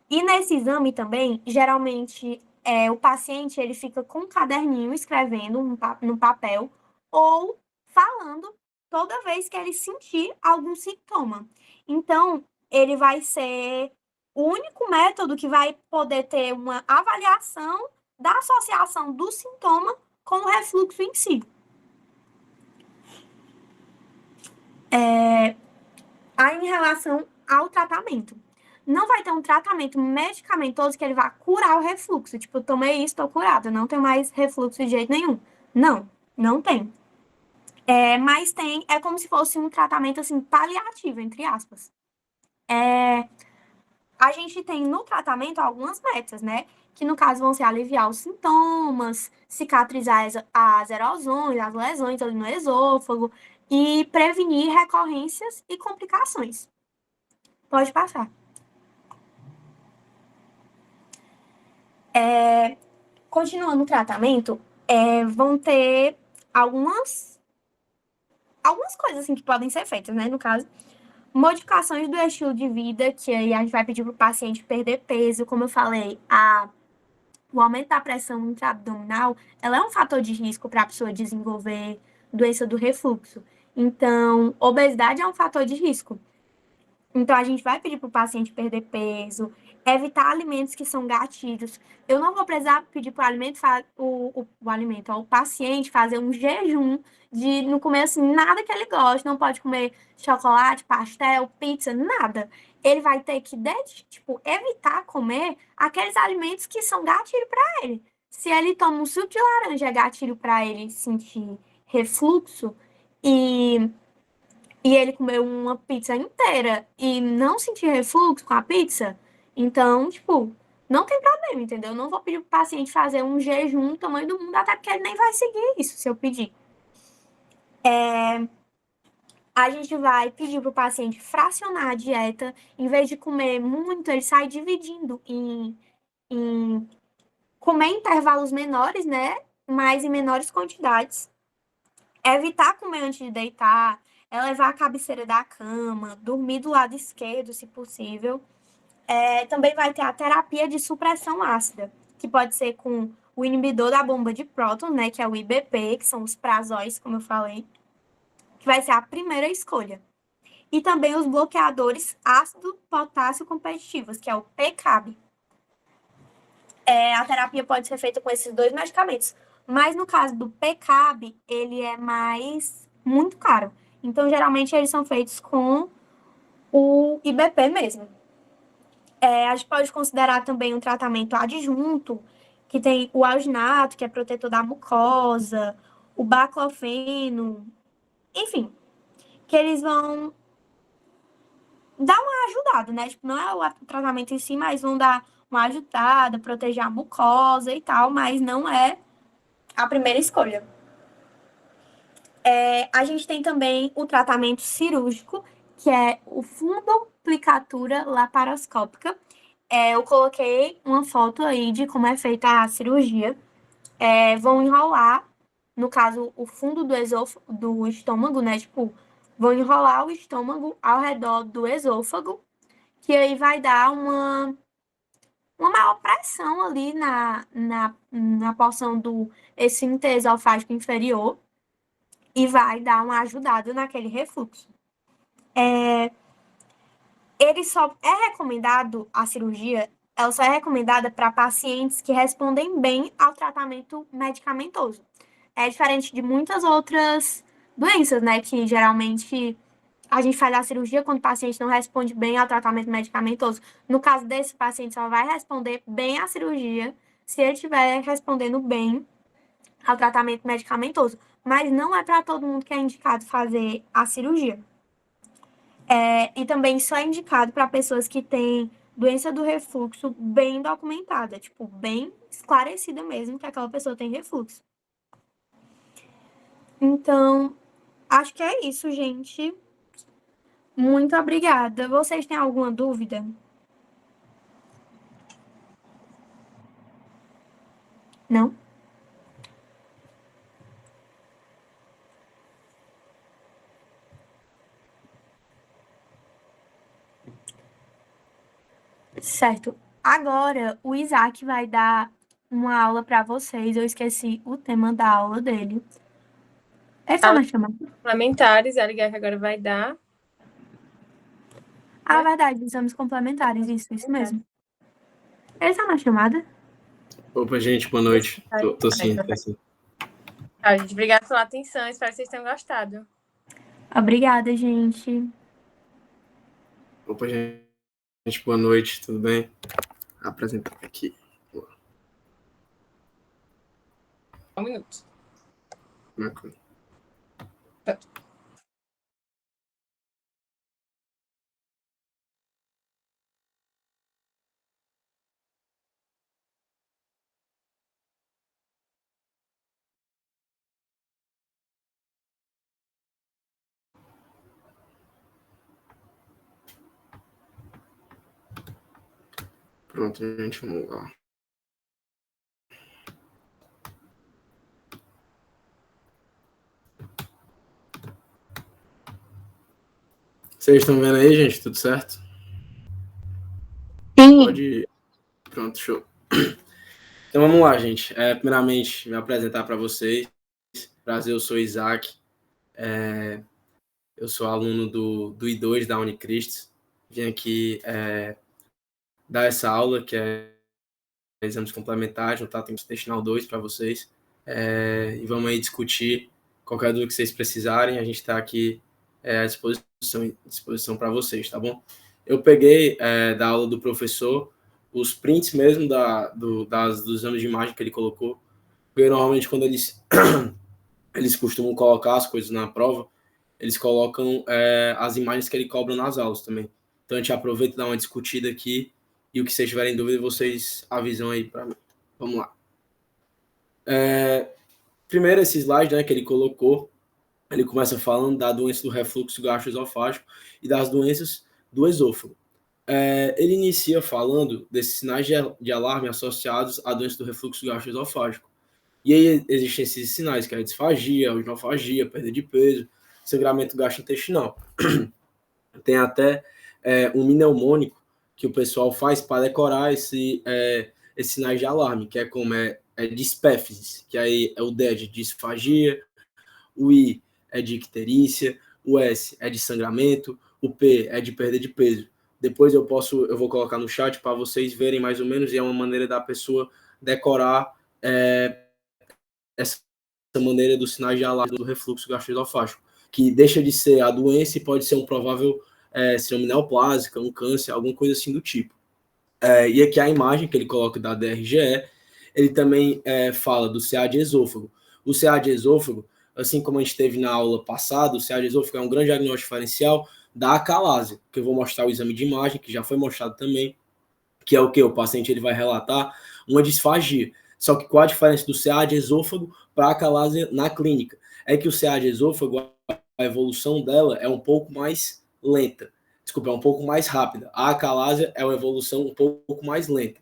E nesse exame também, geralmente, o paciente ele fica com um caderninho escrevendo no papel ou falando toda vez que ele sentir algum sintoma. Então, ele vai ser o único método que vai poder ter uma avaliação da associação do sintoma com o refluxo em si. Aí, em relação ao tratamento. Não vai ter um tratamento medicamentoso que ele vá curar o refluxo. Tipo, tomei isso, tô curada, não tenho mais refluxo de jeito nenhum. Não, não tem. Mas é como se fosse um tratamento, assim, paliativo, entre aspas. A gente tem no tratamento algumas metas, né? Que no caso vão ser aliviar os sintomas, cicatrizar as erosões, as lesões ali no esôfago e prevenir recorrências e complicações. Pode passar. Continuando o tratamento, vão ter algumas coisas assim que podem ser feitas, né? No caso, modificações do estilo de vida, que aí a gente vai pedir para o paciente perder peso, como eu falei, o aumento da pressão intraabdominal, ela é um fator de risco para a pessoa desenvolver doença do refluxo. Então, obesidade é um fator de risco. Então, a gente vai pedir para o paciente perder peso, evitar alimentos que são gatilhos. Eu não vou precisar pedir para o paciente fazer um jejum de não comer assim, nada que ele goste. Não pode comer chocolate, pastel, pizza, nada. Ele vai ter que, evitar comer aqueles alimentos que são gatilho para ele. Se ele toma um suco de laranja, é gatilho para ele sentir refluxo e ele comeu uma pizza inteira e não sentir refluxo com a pizza, então, não tem problema, entendeu? Eu não vou pedir pro paciente fazer um jejum do tamanho do mundo, até porque ele nem vai seguir isso se eu pedir. A gente vai pedir pro paciente fracionar a dieta, em vez de comer muito, ele sai dividindo em comer em intervalos menores, né? Mas em menores quantidades. Evitar comer antes de deitar, levar a cabeceira da cama, dormir do lado esquerdo, se possível. Também vai ter a terapia de supressão ácida, que pode ser com o inibidor da bomba de próton, né, que é o IBP, que são os prazóis, como eu falei, que vai ser a primeira escolha. E também os bloqueadores ácido potássio competitivos, que é o PCAB. A terapia pode ser feita com esses dois medicamentos. Mas no caso do PCAB, ele é muito caro. Então, geralmente, eles são feitos com o IBP mesmo. A gente pode considerar também um tratamento adjunto, que tem o alginato, que é protetor da mucosa, o baclofeno, enfim, que eles vão dar uma ajudada, né? Não é o tratamento em si, mas vão dar uma ajudada, proteger a mucosa e tal, mas não é a primeira escolha. A gente tem também o tratamento cirúrgico, que é o fundoplicatura laparoscópica. Eu coloquei uma foto aí de como é feita a cirurgia. Vão enrolar, no caso, o fundo do estômago, né? Vão enrolar o estômago ao redor do esôfago, que aí vai dar uma maior pressão ali na porção do esfíncter esofágico inferior e vai dar uma ajudada naquele refluxo. Ele só é recomendado, a cirurgia, ela só é recomendada para pacientes que respondem bem ao tratamento medicamentoso. É diferente de muitas outras doenças, né, que geralmente a gente faz a cirurgia quando o paciente não responde bem ao tratamento medicamentoso. No caso desse, paciente só vai responder bem à cirurgia se ele estiver respondendo bem ao tratamento medicamentoso. Mas não é para todo mundo que é indicado fazer a cirurgia. E também só é indicado para pessoas que têm doença do refluxo bem documentada, bem esclarecida mesmo que aquela pessoa tem refluxo. Então, acho que é isso, gente. Muito obrigada. Vocês têm alguma dúvida? Não? Certo. Agora, o Isaac vai dar uma aula para vocês. Eu esqueci o tema da aula dele. Ele tá na chamada? Complementares, a ligar que agora vai dar. Ah, verdade, exames complementares, isso mesmo. Ele tá na chamada? Opa, gente, boa noite. Tô sim, tô sim. Tá, gente, obrigada pela atenção, espero que vocês tenham gostado. Obrigada, gente. Opa, gente, boa noite, tudo bem? Apresentar aqui. Um minuto. Bacana. Pronto, gente, vamos lá. Vocês estão vendo aí, gente? Tudo certo? Sim. Pode ir. Pronto, show. Então vamos lá, gente. Primeiramente, me apresentar para vocês. Prazer, eu sou Isaac. Eu sou aluno do I2 da Unicristos. Vim aqui dar essa aula, que é exames complementares, no Trato Intestinal 2 para vocês. E vamos aí discutir qualquer dúvida que vocês precisarem. A gente está aqui à disposição para vocês, tá bom? Eu peguei da aula do professor os prints mesmo dos exames de imagem que ele colocou, porque normalmente quando eles costumam colocar as coisas na prova, eles colocam as imagens que ele cobra nas aulas também. Então a gente aproveita e dá uma discutida aqui, e o que vocês tiverem dúvida, vocês avisam aí para mim. Vamos lá. Primeiro, esse slide, né, que ele colocou, ele começa falando da doença do refluxo gastroesofágico e das doenças do esôfago. Ele inicia falando desses sinais de alarme associados à doença do refluxo gastroesofágico. E aí existem esses sinais, que é a disfagia, a osnofagia, perda de peso, sangramento gastrointestinal. Tem até um mnemônico que o pessoal faz para decorar esses sinais de alarme, que é como dispéfisis, que aí é o D é de disfagia, o I é de icterícia, o S é de sangramento, o P é de perda de peso. Depois eu vou colocar no chat para vocês verem mais ou menos, e é uma maneira da pessoa decorar essa maneira dos sinais de alarme do refluxo gastroesofágico, que deixa de ser a doença e pode ser um provável síndrome neoplásica, um câncer, alguma coisa assim do tipo. E aqui a imagem que ele coloca da DRGE, ele também fala do CA de esôfago. O CA de esôfago, assim como a gente teve na aula passada, o CA de esôfago é um grande diagnóstico diferencial da acalásia, que eu vou mostrar o exame de imagem, que já foi mostrado também, que é o que? O paciente ele vai relatar uma disfagia. Só que qual a diferença do CA de esôfago para a acalásia na clínica? É que o CA de esôfago, a evolução dela é um pouco mais lenta. Desculpa, é um pouco mais rápida. A acalásia é uma evolução um pouco mais lenta.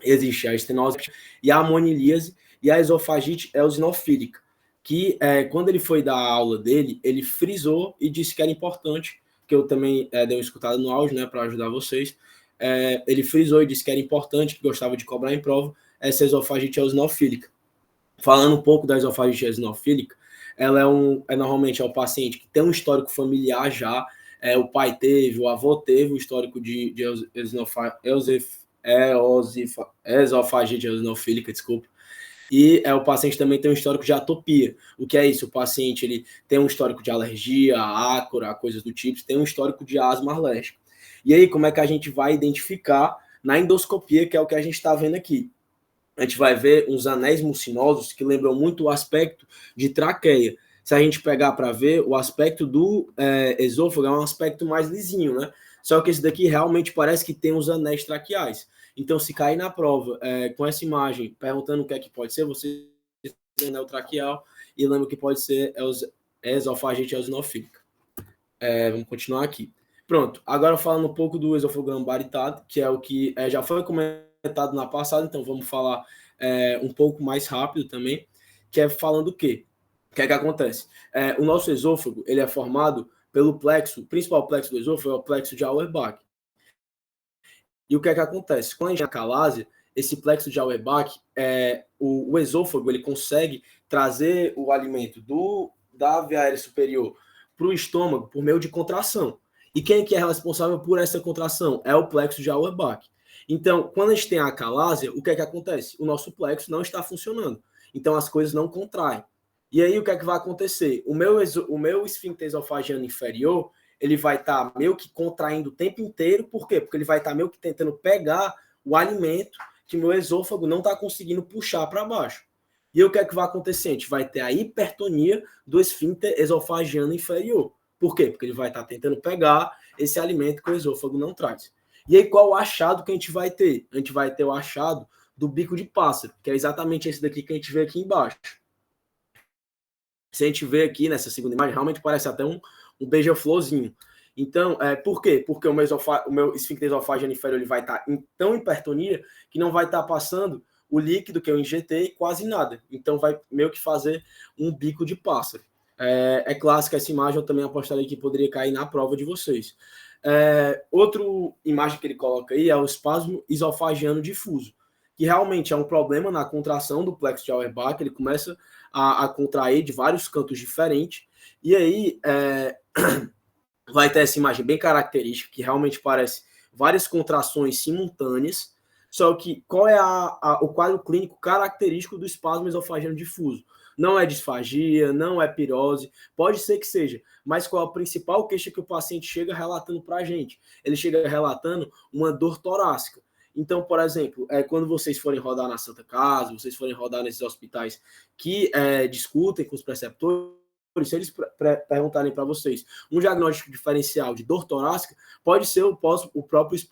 Existe a estenose e a amonilíase, e a esofagite eosinofílica, que quando ele foi dar a aula dele, ele frisou e disse que era importante, que eu também dei uma escutada no áudio, né, para ajudar vocês. Ele frisou e disse que era importante, que gostava de cobrar em prova, essa esofagite eosinofílica. Falando um pouco da esofagite eosinofílica, ela normalmente é o paciente que tem um histórico familiar já, o pai teve, o avô teve um histórico de esofagite eosinofílica, desculpa. E o paciente também tem um histórico de atopia. O que é isso? O paciente ele tem um histórico de alergia, ácora, coisas do tipo, tem um histórico de asma alérgica. E aí, como é que a gente vai identificar na endoscopia, que é o que a gente está vendo aqui? A gente vai ver uns anéis mucinosos que lembram muito o aspecto de traqueia. Se a gente pegar para ver, o aspecto do esôfago é um aspecto mais lisinho, né? Só que esse daqui realmente parece que tem uns anéis traqueais. Então, se cair na prova com essa imagem, perguntando o que é que pode ser, você tem anel traqueal e lembra que pode ser esofagite eosinofílica. Vamos continuar aqui. Pronto, agora falando um pouco do esôfago baritado, que é o que já foi comentado na passada, então vamos falar um pouco mais rápido também, que é falando o quê? O que é que acontece? O nosso esôfago, ele é formado pelo plexo, o principal plexo do esôfago é o plexo de Auerbach. E o que é que acontece? Quando a gente tem acalásia, esse plexo de Auerbach, o esôfago, ele consegue trazer o alimento da via aérea superior para o estômago por meio de contração. E quem que é responsável por essa contração? É o plexo de Auerbach. Então, quando a gente tem a acalásia, o que é que acontece? O nosso plexo não está funcionando. Então, as coisas não contraem. E aí, o que é que vai acontecer? O meu esfíncter esofagiano inferior, ele vai estar meio que contraindo o tempo inteiro. Por quê? Porque ele vai estar meio que tentando pegar o alimento que o meu esôfago não está conseguindo puxar para baixo. E aí, o que é que vai acontecer? A gente vai ter a hipertonia do esfíncter esofagiano inferior. Por quê? Porque ele vai estar tentando pegar esse alimento que o esôfago não traz. E aí, qual o achado que a gente vai ter? A gente vai ter o achado do bico de pássaro, que é exatamente esse daqui que a gente vê aqui embaixo. Se a gente vê aqui nessa segunda imagem, realmente parece até um beija-florzinho. Então, por quê? Porque o meu esfíncter esofágico inferior ele vai estar em tão hipertonia que não vai estar passando o líquido que eu injetei quase nada. Então, vai meio que fazer um bico de pássaro. É clássica essa imagem, eu também apostaria que poderia cair na prova de vocês. Outra imagem que ele coloca aí é o espasmo esofagiano difuso, que realmente é um problema na contração do plexo de Auerbach, ele começa a contrair de vários cantos diferentes. E aí vai ter essa imagem bem característica, que realmente parece várias contrações simultâneas. Só que qual é o quadro clínico característico do espasmo esofagiano difuso? Não é disfagia, não é pirose, pode ser que seja, mas qual é a principal queixa que o paciente chega relatando para a gente? Ele chega relatando uma dor torácica. Então, por exemplo, quando vocês forem rodar na Santa Casa, vocês forem rodar nesses hospitais que discutem com os preceptores, se eles perguntarem para vocês um diagnóstico diferencial de dor torácica, pode ser o próprio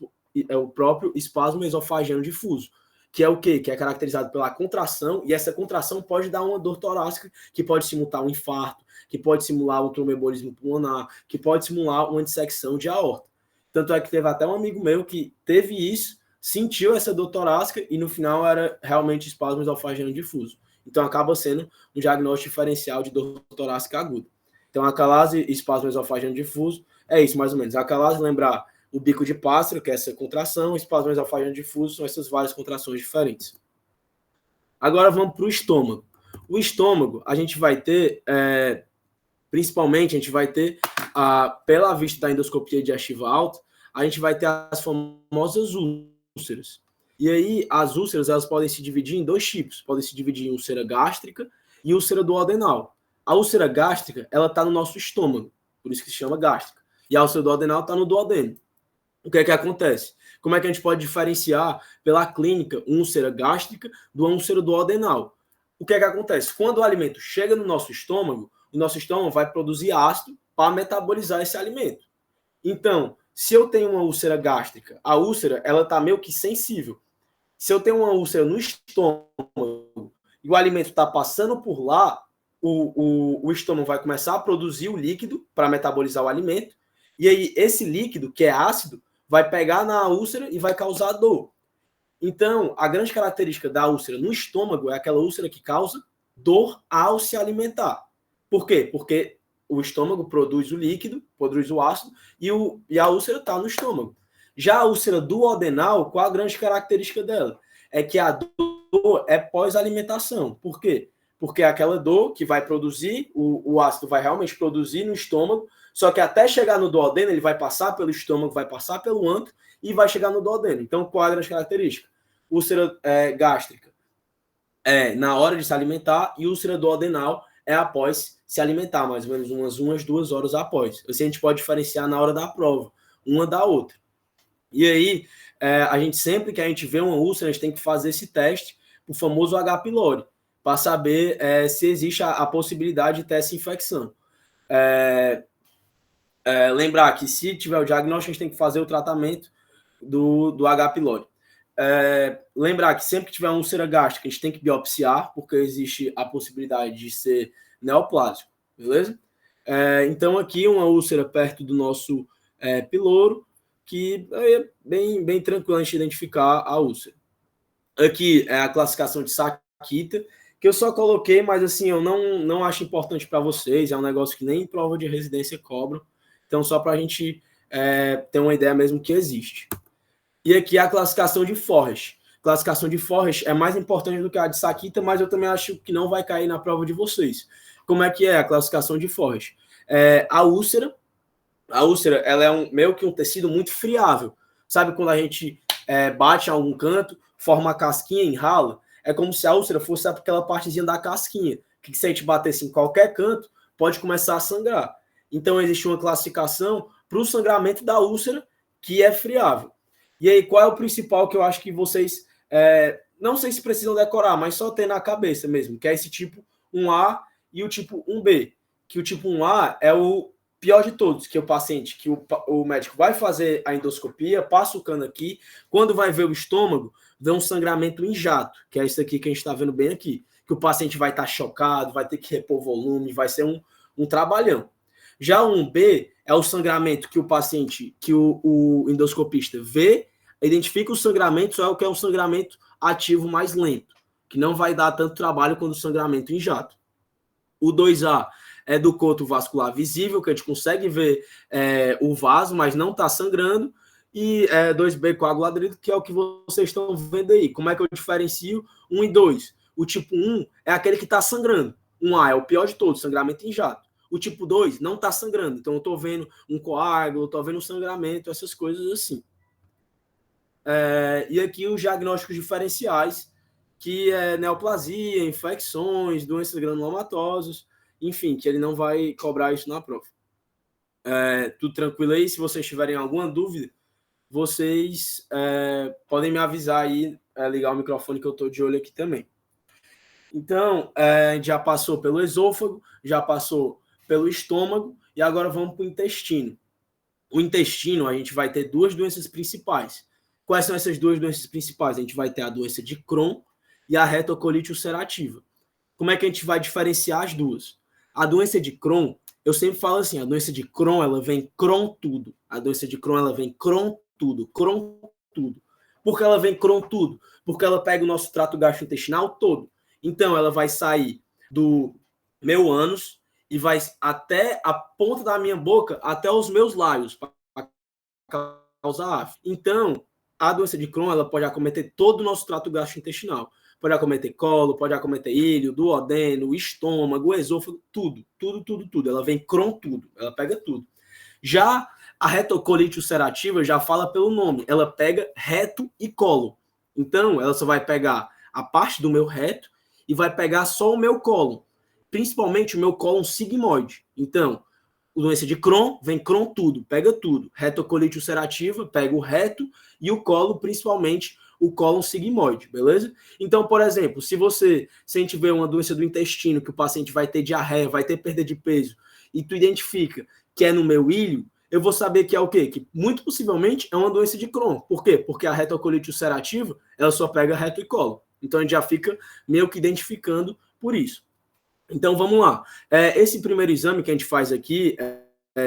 espasmo esofagiano difuso, que é o quê? Que é caracterizado pela contração, e essa contração pode dar uma dor torácica, que pode simular um infarto, que pode simular um tromboembolismo pulmonar, que pode simular uma dissecção de aorta. Tanto é que teve até um amigo meu que teve isso, sentiu essa dor torácica, e no final era realmente espasmo esofagiano difuso. Então acaba sendo um diagnóstico diferencial de dor torácica aguda. Então acalase, espasmo esofagiano difuso, é isso mais ou menos. Acalase, lembrar o bico de pássaro, que é essa contração, espasmo esofagiano difuso, são essas várias contrações diferentes. Agora vamos para o estômago. O estômago, a gente vai ter, principalmente, a gente vai ter, pela vista da endoscopia digestiva alta, a gente vai ter as famosas úlceras. E aí, as úlceras, elas podem se dividir em dois tipos. Podem se dividir em úlcera gástrica e úlcera duodenal. A úlcera gástrica, ela está no nosso estômago, por isso que se chama gástrica. E a úlcera duodenal está no duodeno. O que é que acontece? Como é que a gente pode diferenciar pela clínica uma úlcera gástrica de uma úlcera duodenal? O que é que acontece? Quando o alimento chega no nosso estômago, o nosso estômago vai produzir ácido para metabolizar esse alimento. Então, se eu tenho uma úlcera gástrica, a úlcera ela está meio que sensível. Se eu tenho uma úlcera no estômago e o alimento está passando por lá, o estômago vai começar a produzir o líquido para metabolizar o alimento, e aí esse líquido, que é ácido, vai pegar na úlcera e vai causar dor. Então, a grande característica da úlcera no estômago é aquela úlcera que causa dor ao se alimentar. Por quê? Porque o estômago produz o líquido, produz o ácido, e a úlcera está no estômago. Já a úlcera duodenal, qual a grande característica dela? É que a dor é pós-alimentação. Por quê? Porque é aquela dor que vai produzir, o ácido vai realmente produzir no estômago, só que até chegar no duodeno, ele vai passar pelo estômago, vai passar pelo âncro e vai chegar no duodeno. Então, qual é a grande característica? Úlcera gástrica é na hora de se alimentar e úlcera duodenal é após se alimentar, mais ou menos umas 2 horas após. Assim a gente pode diferenciar na hora da prova, uma da outra. E aí, a gente sempre que a gente vê uma úlcera, a gente tem que fazer esse teste, o famoso H. pylori, para saber se existe a possibilidade de ter essa infecção. Lembrar que se tiver o diagnóstico, a gente tem que fazer o tratamento do H. pylori. Lembrar que sempre que tiver uma úlcera gástrica, a gente tem que biopsiar, porque existe a possibilidade de ser neoplásico, beleza? Então, aqui uma úlcera perto do nosso piloro, que é bem tranquilo a gente identificar a úlcera. Aqui é a classificação de Sakita, que eu só coloquei, mas assim, eu não acho importante para vocês, é um negócio que nem prova de residência cobram, então só para a gente ter uma ideia mesmo que existe. E aqui a classificação de Forrest. A classificação de Forrest é mais importante do que a de Sakita, mas eu também acho que não vai cair na prova de vocês. Como é que é a classificação de Forrest? A úlcera, ela é meio que um tecido muito friável. Sabe quando a gente bate em algum canto, forma a casquinha e enrala? É como se a úlcera fosse aquela partezinha da casquinha, que se a gente batesse em qualquer canto, pode começar a sangrar. Então, existe uma classificação para o sangramento da úlcera, que é friável. E aí, qual é o principal que eu acho que vocês, não sei se precisam decorar, mas só ter na cabeça mesmo, que é esse tipo 1A e o tipo 1B. Que o tipo 1A é o pior de todos, que o paciente, que o médico vai fazer a endoscopia, passa o cano aqui, quando vai ver o estômago, vê um sangramento em jato, que é isso aqui que a gente está vendo bem aqui, que o paciente vai estar chocado, vai ter que repor volume, vai ser um trabalhão. Já o 1B é o sangramento que o paciente, que o endoscopista vê, identifica o sangramento, só é o que é um sangramento ativo mais lento, que não vai dar tanto trabalho quanto o sangramento em jato. O 2A é do coto vascular visível, que a gente consegue ver o vaso, mas não está sangrando, e 2B coaguladrido, que é o que vocês estão vendo aí. Como é que eu diferencio 1 e 2? O tipo 1 é aquele que está sangrando. 1A é o pior de todos, sangramento em jato. O tipo 2 não está sangrando, então eu estou vendo um coágulo, estou vendo um sangramento, essas coisas assim. E aqui os diagnósticos diferenciais, que é neoplasia, infecções, doenças granulomatosas, enfim, que ele não vai cobrar isso na prova. Tudo tranquilo aí? Se vocês tiverem alguma dúvida, vocês podem me avisar aí, ligar o microfone que eu estou de olho aqui também. Então, a gente já passou pelo esôfago, já passou pelo estômago e agora vamos para o intestino. O intestino, a gente vai ter duas doenças principais. Quais são essas duas doenças principais? A gente vai ter a doença de Crohn e a retocolite ulcerativa. Como é que a gente vai diferenciar as duas? A doença de Crohn, eu sempre falo assim, a doença de Crohn, ela vem Crohn tudo. A doença de Crohn, ela vem Crohn tudo, Crohn tudo. Por que ela vem Crohn tudo? Porque ela pega o nosso trato gastrointestinal todo. Então, ela vai sair do meu ânus e vai até a ponta da minha boca, até os meus lábios, para causar afta. Então, a doença de Crohn, ela pode acometer todo o nosso trato gastrointestinal. Pode acometer colo, pode acometer ilho, duodeno, estômago, esôfago, tudo. Ela vem Crohn tudo, ela pega tudo. Já a retocolite ulcerativa já fala pelo nome, ela pega reto e colo. Então, ela só vai pegar a parte do meu reto e vai pegar só o meu cólon, principalmente o meu cólon sigmoide. Então, a doença de Crohn vem Crohn tudo, pega tudo. Retocolite ulcerativa pega o reto e o colo, principalmente o cólon sigmoide, beleza? Então, por exemplo, se a gente vê uma doença do intestino, que o paciente vai ter diarreia, vai ter perda de peso, e tu identifica que é no meu ilho, eu vou saber que é o quê? Que muito possivelmente é uma doença de Crohn. Por quê? Porque a retocolite ulcerativa, ela só pega reto e colo. Então, a gente já fica meio que identificando por isso. Então, vamos lá. Esse primeiro exame que a gente faz aqui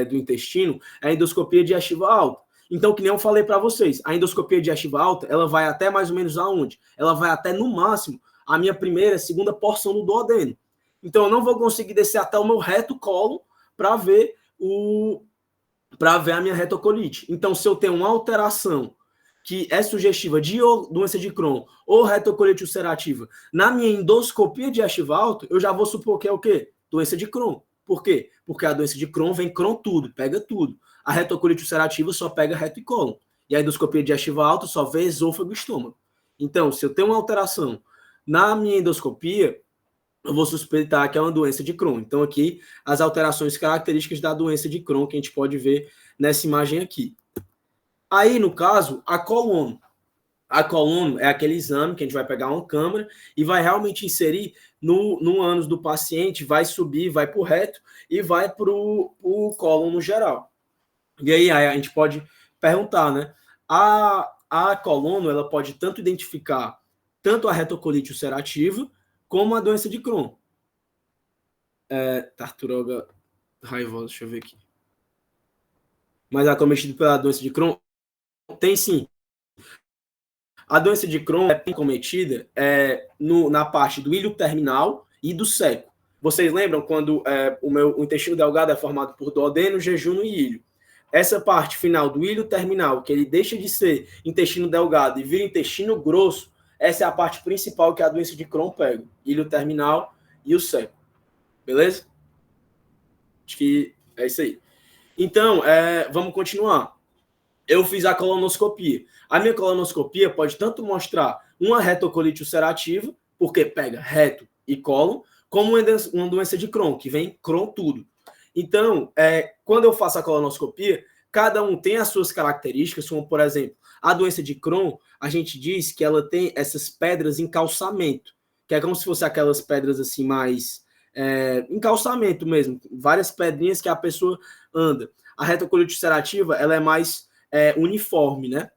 do intestino é a endoscopia digestiva alta. Então, que nem eu falei para vocês, a endoscopia digestiva alta, ela vai até mais ou menos aonde? Ela vai até, no máximo, a minha primeira, segunda porção do duodeno. Então, eu não vou conseguir descer até o meu reto colo para ver a minha retocolite. Então, se eu tenho uma alteração que é sugestiva de doença de Crohn ou retocolite ulcerativa, na minha endoscopia digestiva alta, eu já vou supor que é o quê? Doença de Crohn. Por quê? Porque a doença de Crohn vem Crohn tudo, pega tudo. A retocolite ulcerativa só pega reto e cólon. E a endoscopia digestiva alta só vê esôfago e estômago. Então, se eu tenho uma alteração na minha endoscopia, eu vou suspeitar que é uma doença de Crohn. Então, aqui, as alterações características da doença de Crohn que a gente pode ver nessa imagem aqui. Aí, no caso, a colono. A colono é aquele exame que a gente vai pegar uma câmera e vai realmente inserir no ânus do paciente, vai subir, vai para o reto e vai para o cólon no geral. E aí a gente pode perguntar, né? A colono, ela pode tanto identificar tanto a retocolite ulcerativa como a doença de Crohn. Tartaruga raivosa, deixa eu ver aqui. Mas acometido pela doença de Crohn? Tem sim. A doença de Crohn é cometida na parte do ilho terminal e do seco. Vocês lembram quando o intestino delgado é formado por duodeno, jejum e ilho? Essa parte final do ilho terminal, que ele deixa de ser intestino delgado e vira intestino grosso, essa é a parte principal que a doença de Crohn pega. Ilho terminal e o seco. Beleza? Acho que é isso aí. Então, vamos continuar. Eu fiz a colonoscopia. A minha colonoscopia pode tanto mostrar uma retocolite ulcerativa, porque pega reto e cólon, como uma doença de Crohn, que vem Crohn tudo. Então, quando eu faço a colonoscopia, cada um tem as suas características, como, por exemplo, a doença de Crohn, a gente diz que ela tem essas pedras em calçamento, que é como se fosse aquelas pedras assim mais em calçamento mesmo, várias pedrinhas que a pessoa anda. A retocolite ulcerativa, ela é mais uniforme, né?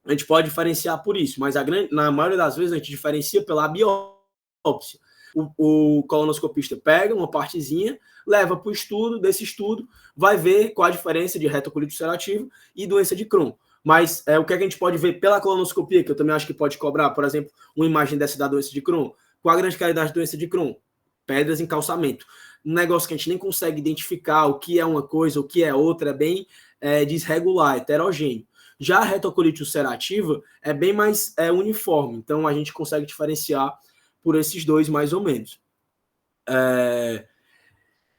A gente pode diferenciar por isso, mas na maioria das vezes a gente diferencia pela biópsia. O colonoscopista pega uma partezinha, leva para o estudo, desse estudo, vai ver qual a diferença de retocolite ulcerativa e doença de Crohn. Mas o que a gente pode ver pela colonoscopia, que eu também acho que pode cobrar, por exemplo, uma imagem dessa da doença de Crohn. Qual a grande qualidade da doença de Crohn? Pedras em calçamento. Um negócio que a gente nem consegue identificar o que é uma coisa, o que é outra, é bem desregular, heterogêneo. Já a retocolite ulcerativa é bem mais uniforme, então a gente consegue diferenciar por esses dois mais ou menos.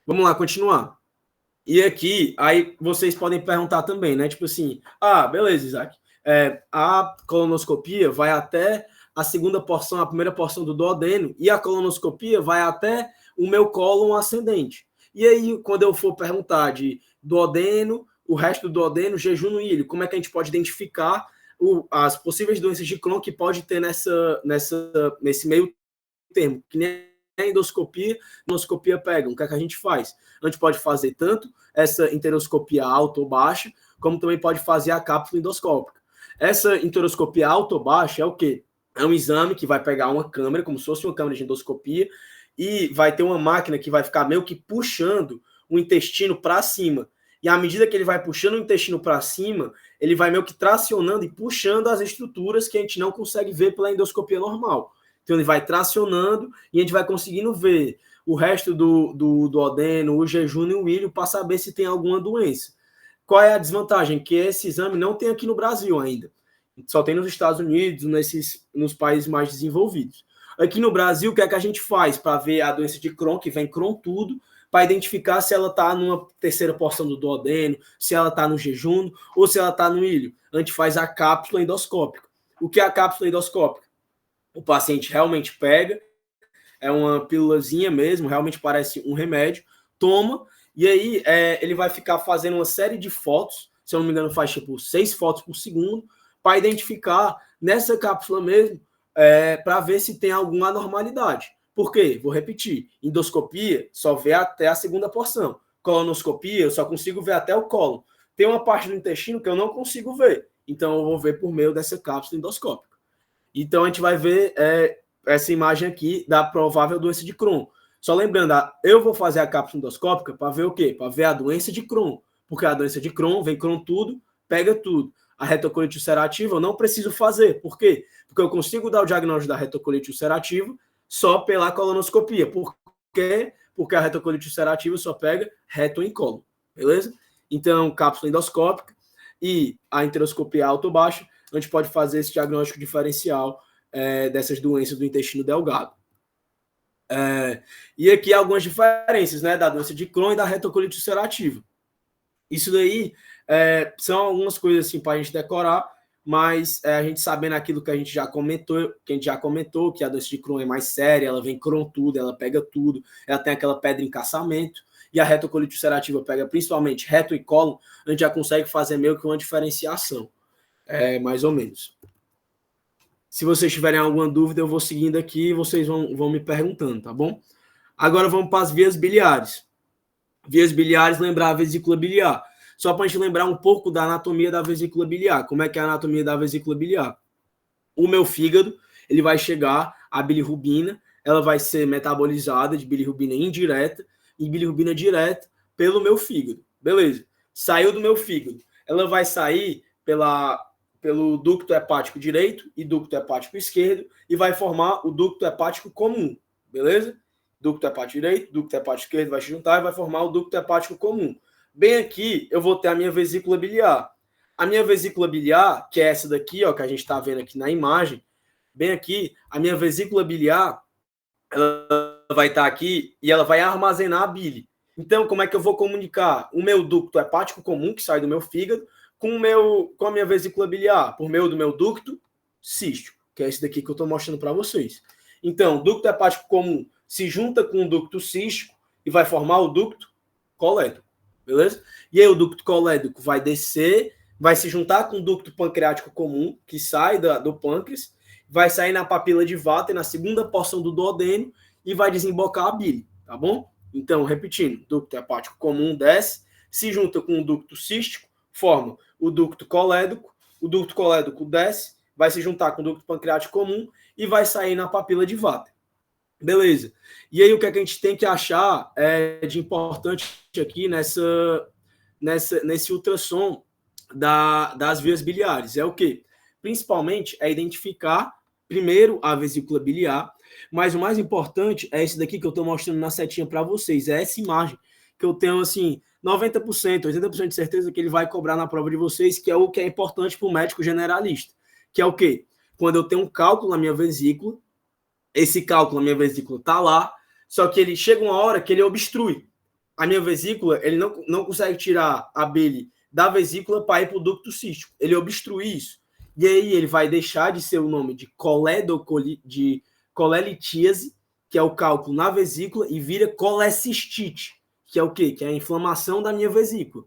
Vamos lá, continuar. E aqui, aí vocês podem perguntar também, né? Tipo assim, beleza, Isaac. A colonoscopia vai até a segunda porção, a primeira porção do duodeno, e a colonoscopia vai até o meu cólon ascendente. E aí, quando eu for perguntar de duodeno, o resto do duodeno, jejum no ilho, como é que a gente pode identificar as possíveis doenças de Crohn que pode ter nesse meio termo, que nem a endoscopia pega. O que é que a gente faz? A gente pode fazer tanto essa enteroscopia alta ou baixa, como também pode fazer a cápsula endoscópica. Essa enteroscopia alta ou baixa é o quê? É um exame que vai pegar uma câmera, como se fosse uma câmera de endoscopia, e vai ter uma máquina que vai ficar meio que puxando o intestino para cima. E à medida que ele vai puxando o intestino para cima, ele vai meio que tracionando e puxando as estruturas que a gente não consegue ver pela endoscopia normal. Então ele vai tracionando e a gente vai conseguindo ver o resto do duodeno, o jejum e o ilho para saber se tem alguma doença. Qual é a desvantagem? Que esse exame não tem aqui no Brasil ainda. Só tem nos Estados Unidos, nos países mais desenvolvidos. Aqui no Brasil, o que é que a gente faz para ver a doença de Crohn, que vem Crohn tudo, para identificar se ela está numa terceira porção do duodeno, se ela está no jejum ou se ela está no ilho? A gente faz a cápsula endoscópica. O que é a cápsula endoscópica? O paciente realmente pega, é uma pílulazinha mesmo, realmente parece um remédio, toma, e aí ele vai ficar fazendo uma série de fotos, se eu não me engano faz tipo 6 fotos por segundo, para identificar nessa cápsula mesmo, para ver se tem alguma anormalidade. Por quê? Vou repetir, endoscopia só vê até a segunda porção, colonoscopia eu só consigo ver até o cólon. Tem uma parte do intestino que eu não consigo ver, então eu vou ver por meio dessa cápsula endoscópica. Então a gente vai ver essa imagem aqui da provável doença de Crohn. Só lembrando, eu vou fazer a cápsula endoscópica para ver o quê? Para ver a doença de Crohn. Porque a doença de Crohn vem Crohn tudo, pega tudo. A retocolite ulcerativa eu não preciso fazer. Por quê? Porque eu consigo dar o diagnóstico da retocolite ulcerativa só pela colonoscopia. Por quê? Porque a retocolite ulcerativa só pega reto e colo. Beleza? Então, cápsula endoscópica e a enteroscopia alta ou baixa, a gente pode fazer esse diagnóstico diferencial dessas doenças do intestino delgado. E aqui algumas diferenças, né, da doença de Crohn e da retocolite ulcerativa. Isso daí são algumas coisas assim para a gente decorar, mas a gente sabendo aquilo que a gente já comentou, que a doença de Crohn é mais séria, ela vem Crohn tudo, ela pega tudo, ela tem aquela pedra em caçamento, e a retocolite ulcerativa pega principalmente reto e cólon, a gente já consegue fazer meio que uma diferenciação, mais ou menos. Se vocês tiverem alguma dúvida, eu vou seguindo aqui e vocês vão me perguntando, tá bom? Agora vamos para as vias biliares. Vias biliares, lembrar a vesícula biliar. Só para a gente lembrar um pouco da anatomia da vesícula biliar. Como é que é a anatomia da vesícula biliar? O meu fígado, ele vai chegar a bilirrubina, ela vai ser metabolizada de bilirrubina indireta e bilirrubina direta pelo meu fígado. Beleza. Saiu do meu fígado. Ela vai sair pelo ducto hepático direito e ducto hepático esquerdo e vai formar o ducto hepático comum, beleza? Ducto hepático direito, ducto hepático esquerdo vai se juntar e vai formar o ducto hepático comum. Bem aqui, eu vou ter a minha vesícula biliar. A minha vesícula biliar, que é essa daqui, ó, que a gente está vendo aqui na imagem, bem aqui, a minha vesícula biliar, ela vai estar aqui e ela vai armazenar a bile. Então, como é que eu vou comunicar o meu ducto hepático comum, que sai do meu fígado, com a minha vesícula biliar, por meio do meu ducto cístico, que é esse daqui que eu estou mostrando para vocês. Então, o ducto hepático comum se junta com o ducto cístico e vai formar o ducto colédoco, beleza? E aí o ducto colédoco vai descer, vai se juntar com o ducto pancreático comum, que sai do pâncreas, vai sair na papila de Vater, na segunda porção do duodeno, e vai desembocar a bile, tá bom? Então, repetindo, ducto hepático comum desce, se junta com o ducto cístico, forma o ducto colédoco desce, vai se juntar com o ducto pancreático comum e vai sair na papila de Vater. Beleza. E aí o que a gente tem que achar de importante aqui nesse ultrassom das vias biliares? É o quê? Principalmente é identificar primeiro a vesícula biliar, mas o mais importante é esse daqui que eu estou mostrando na setinha para vocês, é essa imagem que eu tenho assim 90%, 80% de certeza que ele vai cobrar na prova de vocês, que é o que é importante para o médico generalista, que é o quê? Quando eu tenho um cálculo na minha vesícula, esse cálculo na minha vesícula está lá, Só que ele chega uma hora que ele obstrui. A minha vesícula, ele não consegue tirar a bile da vesícula para ir para o ducto cístico. Ele obstrui isso. E aí ele vai deixar de ser o nome de colelitíase, que é o cálculo na vesícula, e vira colecistite, que é o quê? Que é a inflamação da minha vesícula.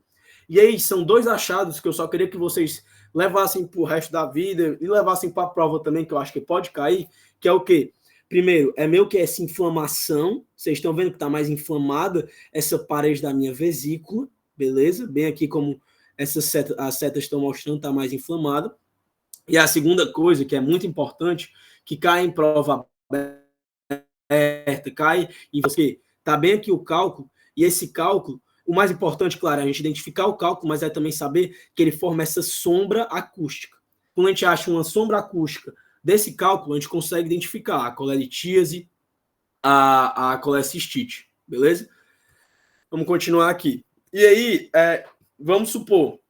E aí são dois achados que eu só queria que vocês levassem para o resto da vida e levassem para a prova também, que eu acho que pode cair, que é o quê? Primeiro, é meio que essa inflamação, vocês estão vendo que está mais inflamada essa parede da minha vesícula, beleza? Bem aqui como as setas estão mostrando, está mais inflamada. E a segunda coisa, que é muito importante, que cai em prova aberta, cai em você, está bem aqui o cálculo, e esse cálculo, o mais importante, claro, é a gente identificar o cálculo, mas é também saber que ele forma essa sombra acústica. Quando a gente acha uma sombra acústica desse cálculo, a gente consegue identificar a colelitíase, a colecistite, beleza? Vamos continuar aqui. E aí, vamos supor,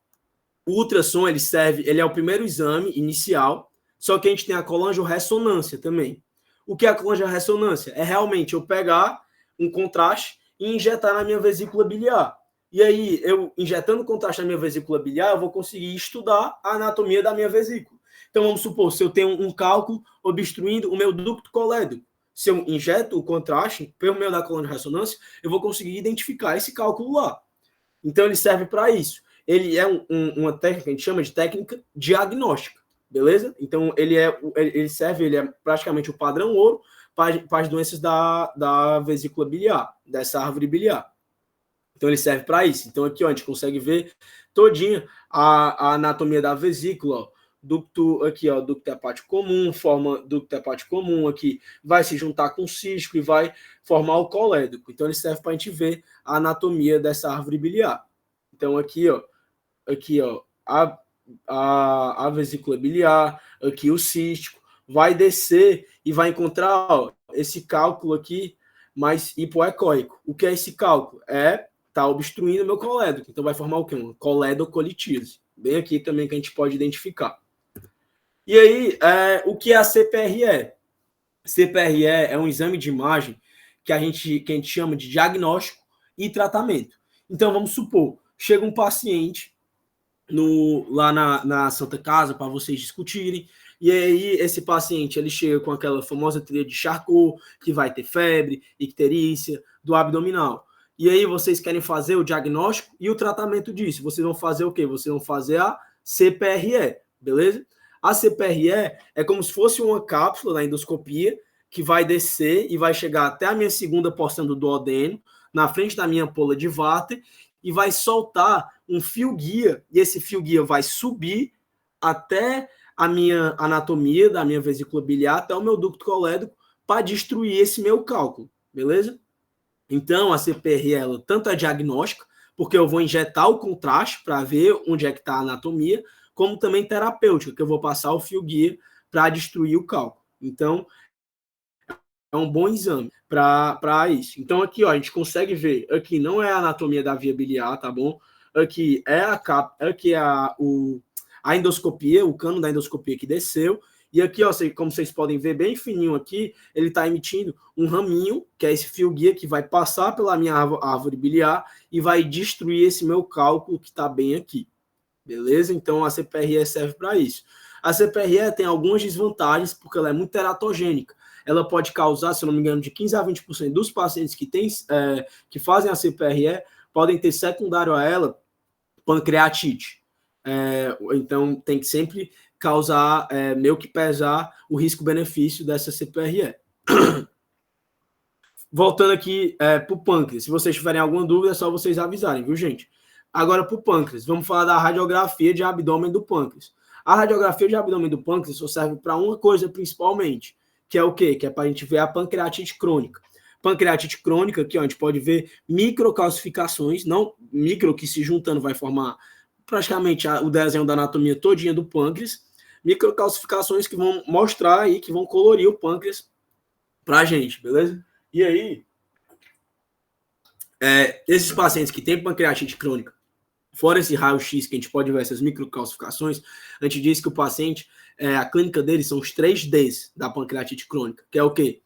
o ultrassom, ele é o primeiro exame inicial, só que a gente tem a colangiorressonância também. O que é a colangiorressonância? É realmente eu pegar um contraste e injetar na minha vesícula biliar. E aí, eu injetando contraste na minha vesícula biliar, eu vou conseguir estudar a anatomia da minha vesícula. Então, vamos supor, se eu tenho um cálculo obstruindo o meu ducto colédoco, se eu injeto o contraste pelo meio da colangiorressonância, eu vou conseguir identificar esse cálculo lá. Então, ele serve para isso. Ele é uma técnica que a gente chama de técnica diagnóstica, beleza? Então, ele é praticamente o padrão ouro para as doenças da vesícula biliar, dessa árvore biliar. Então, ele serve para isso. Então, aqui ó, a gente consegue ver todinha a anatomia da vesícula, ó. Ducto aqui, ó, ducto hepático comum, forma ducto hepático comum aqui, vai se juntar com o cístico e vai formar o colédoco. Então, ele serve para a gente ver a anatomia dessa árvore biliar. Então, aqui, ó, a vesícula biliar, aqui o cístico, vai descer e vai encontrar ó, esse cálculo aqui mais hipoecóico. O que é esse cálculo? Tá obstruindo o meu colédoco. Então, vai formar o quê? Uma coledocolitíase. Bem aqui também que a gente pode identificar. E aí, o que é a CPRE? CPRE é um exame de imagem que a gente chama de diagnóstico e tratamento. Então, vamos supor, chega um paciente lá na Santa Casa para vocês discutirem, e aí esse paciente ele chega com aquela famosa tríade de Charcot, que vai ter febre, icterícia, do abdominal. E aí vocês querem fazer o diagnóstico e o tratamento disso. Vocês vão fazer o quê? Vocês vão fazer a CPRE, beleza? A CPRE é como se fosse uma cápsula na endoscopia que vai descer e vai chegar até a minha segunda porção do duodeno, na frente da minha ampola de Vater, e vai soltar um fio-guia, e esse fio-guia vai subir até a minha anatomia da minha vesícula biliar, até o meu ducto colédoco, para destruir esse meu cálculo, beleza? Então, a CPRE, ela tanto é diagnóstica, porque eu vou injetar o contraste para ver onde é que está a anatomia, como também terapêutica, que eu vou passar o fio-guia para destruir o cálculo. Então, é um bom exame para isso. Então, aqui, ó, a gente consegue ver, aqui não é a anatomia da via biliar, tá bom? Aqui é a endoscopia, o cano da endoscopia que desceu, e aqui, ó, como vocês podem ver, bem fininho aqui, ele está emitindo um raminho, que é esse fio-guia que vai passar pela minha árvore biliar e vai destruir esse meu cálculo que está bem aqui. Beleza? Então, a CPRE serve para isso. A CPRE tem algumas desvantagens, porque ela é muito teratogênica. Ela pode causar, se eu não me engano, de 15% a 20% dos pacientes que fazem a CPRE podem ter secundário a ela pancreatite. Então, tem que sempre causar, meio que pesar o risco-benefício dessa CPRE. Voltando aqui para o pâncreas. Se vocês tiverem alguma dúvida, é só vocês avisarem, viu, gente? Agora, para o pâncreas, vamos falar da radiografia de abdômen do pâncreas. A radiografia de abdômen do pâncreas só serve para uma coisa, principalmente, que é o quê? Que é para a gente ver a pancreatite crônica. Pancreatite crônica, aqui ó, a gente pode ver microcalcificações, não micro que se juntando vai formar praticamente o desenho da anatomia todinha do pâncreas, microcalcificações que vão mostrar aí, que vão colorir o pâncreas para a gente, beleza? E aí, esses pacientes que têm pancreatite crônica, fora esse raio-x que a gente pode ver essas microcalcificações, a gente diz que o paciente, a clínica dele são os 3 Ds da pancreatite crônica, que é o quê?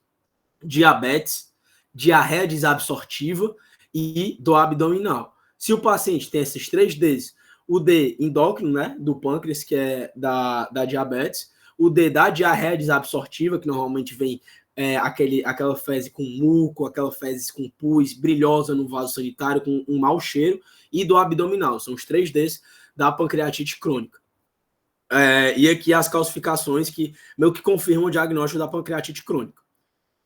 Diabetes, diarreia desabsortiva e dor abdominal. Se o paciente tem esses 3 Ds, o D endócrino, né, do pâncreas, que é da diabetes, o D da diarreia desabsortiva, que normalmente vem aquela fezes com muco, aquela fezes com pus, brilhosa no vaso sanitário, com um mau cheiro, e do abdominal. São os 3 Ds da pancreatite crônica. E aqui as calcificações que meio que confirmam o diagnóstico da pancreatite crônica.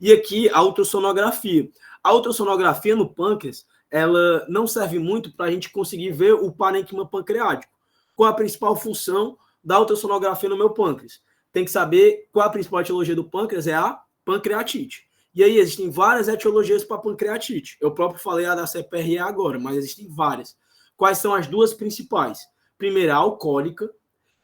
E aqui a ultrassonografia. A ultrassonografia no pâncreas, ela não serve muito para a gente conseguir ver o parênquima pancreático. Qual a principal função da ultrassonografia no meu pâncreas? Tem que saber qual a principal etiologia do pâncreas, é a pancreatite. E aí existem várias etiologias para pancreatite. Eu próprio falei a da CPRE agora, mas existem várias. Quais são as 2 principais? Primeira, a alcoólica,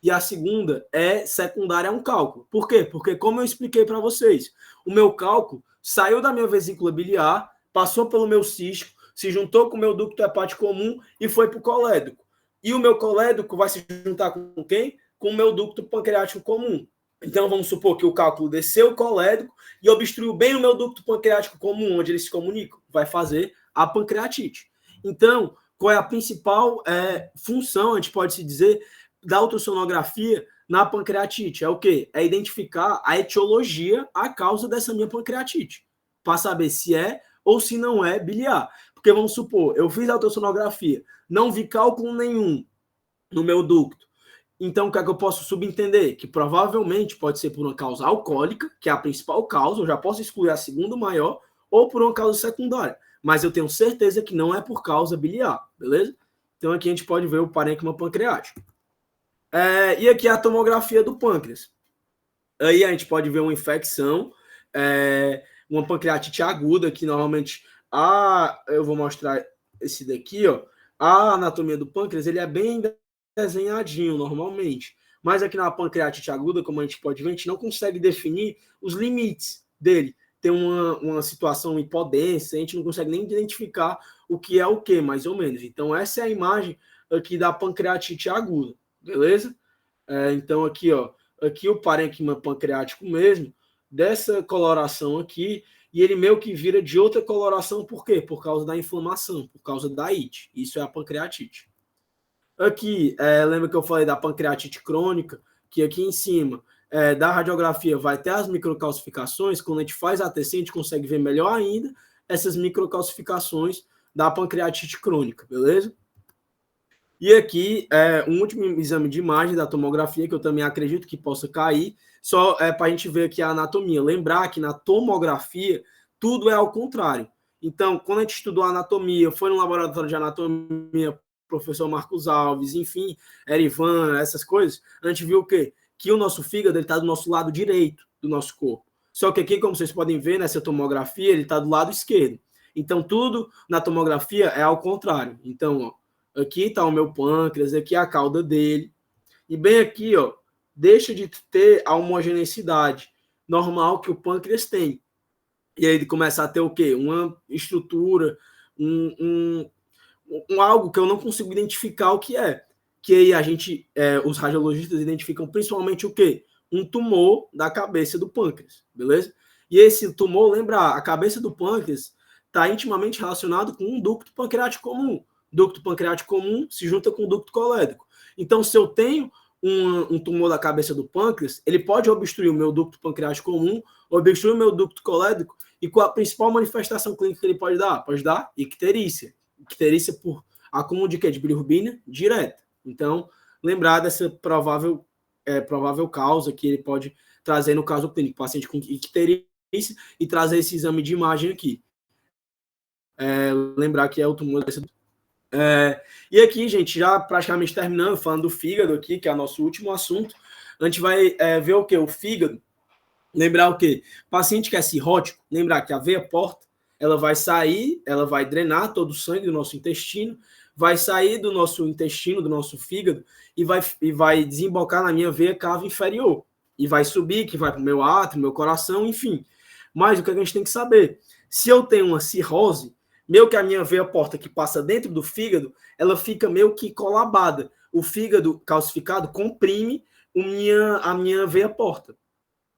e a segunda é secundária a um cálculo. Por quê? Porque, como eu expliquei para vocês, o meu cálculo saiu da minha vesícula biliar, passou pelo meu cístico, se juntou com o meu ducto hepático comum e foi para o colédoco. E o meu colédoco vai se juntar com quem? Com o meu ducto pancreático comum. Então, vamos supor que o cálculo desceu o colédoco e obstruiu bem o meu ducto pancreático comum, onde eles se comunicam. Vai fazer a pancreatite. Então, qual é a principal função, a gente pode se dizer, da ultrassonografia na pancreatite? É o quê? É identificar a etiologia, a causa dessa minha pancreatite, para saber se é ou se não é biliar. Porque vamos supor, eu fiz a ultrassonografia, não vi cálculo nenhum no meu ducto. Então, o que é que eu posso subentender? Que provavelmente pode ser por uma causa alcoólica, que é a principal causa, eu já posso excluir a segunda maior, ou por uma causa secundária. Mas eu tenho certeza que não é por causa biliar, beleza? Então, aqui a gente pode ver o parênquima pancreático. E aqui a tomografia do pâncreas. Aí a gente pode ver uma infecção, uma pancreatite aguda, que normalmente eu vou mostrar esse daqui, ó. A anatomia do pâncreas, ele é bem desenhadinho normalmente, mas aqui na pancreatite aguda, como a gente pode ver, a gente não consegue definir os limites dele. Tem uma situação hipodência, a gente não consegue nem identificar o que é o que, mais ou menos. Então, essa é a imagem aqui da pancreatite aguda, beleza? Então, aqui, ó, aqui o parênquima pancreático mesmo, dessa coloração aqui, e ele meio que vira de outra coloração, por quê? Por causa da inflamação, por causa da ite. Isso é a pancreatite. Aqui, lembra que eu falei da pancreatite crônica, que aqui em cima da radiografia vai ter as microcalcificações. Quando a gente faz a TC, a gente consegue ver melhor ainda essas microcalcificações da pancreatite crônica, beleza? E aqui, um último exame de imagem da tomografia, que eu também acredito que possa cair, só para a gente ver aqui a anatomia. Lembrar que na tomografia, tudo é ao contrário. Então, quando a gente estudou a anatomia, foi no laboratório de anatomia, professor Marcos Alves, enfim, Erivan, essas coisas, a gente viu o quê? Que o nosso fígado está do nosso lado direito do nosso corpo. Só que aqui, como vocês podem ver nessa tomografia, ele está do lado esquerdo. Então, tudo na tomografia é ao contrário. Então, ó, aqui está o meu pâncreas, aqui é a cauda dele. E bem aqui, ó, deixa de ter a homogeneidade normal que o pâncreas tem. E aí ele começa a ter o quê? Uma estrutura, algo que eu não consigo identificar o que é. Que aí a gente, os radiologistas identificam principalmente o quê? Um tumor da cabeça do pâncreas, beleza? E esse tumor, lembra, a cabeça do pâncreas está intimamente relacionado com um ducto pancreático comum. Ducto pancreático comum se junta com o ducto colédoco. Então, se eu tenho um tumor da cabeça do pâncreas, ele pode obstruir o meu ducto pancreático comum, obstruir o meu ducto colédoco, e qual a principal manifestação clínica que ele pode dar? Pode dar icterícia. Icterícia por acúmulo de quê? De bilirrubina direta. Então, lembrar dessa provável causa que ele pode trazer no caso clínico, paciente com icterícia, e trazer esse exame de imagem aqui. Lembrar que é o tumor dessa. E aqui, gente, já praticamente terminando, falando do fígado aqui, que é o nosso último assunto, a gente vai ver o quê? O fígado. Lembrar o quê? Paciente que é cirrótico, lembrar que a veia porta, ela vai sair, ela vai drenar todo o sangue do nosso intestino, vai sair do nosso intestino, do nosso fígado, e vai desembocar na minha veia cava inferior. E vai subir, que vai para o meu átrio, meu coração, enfim. Mas o que a gente tem que saber? Se eu tenho uma cirrose, meio que a minha veia porta que passa dentro do fígado, ela fica meio que colabada. O fígado calcificado comprime a minha veia porta.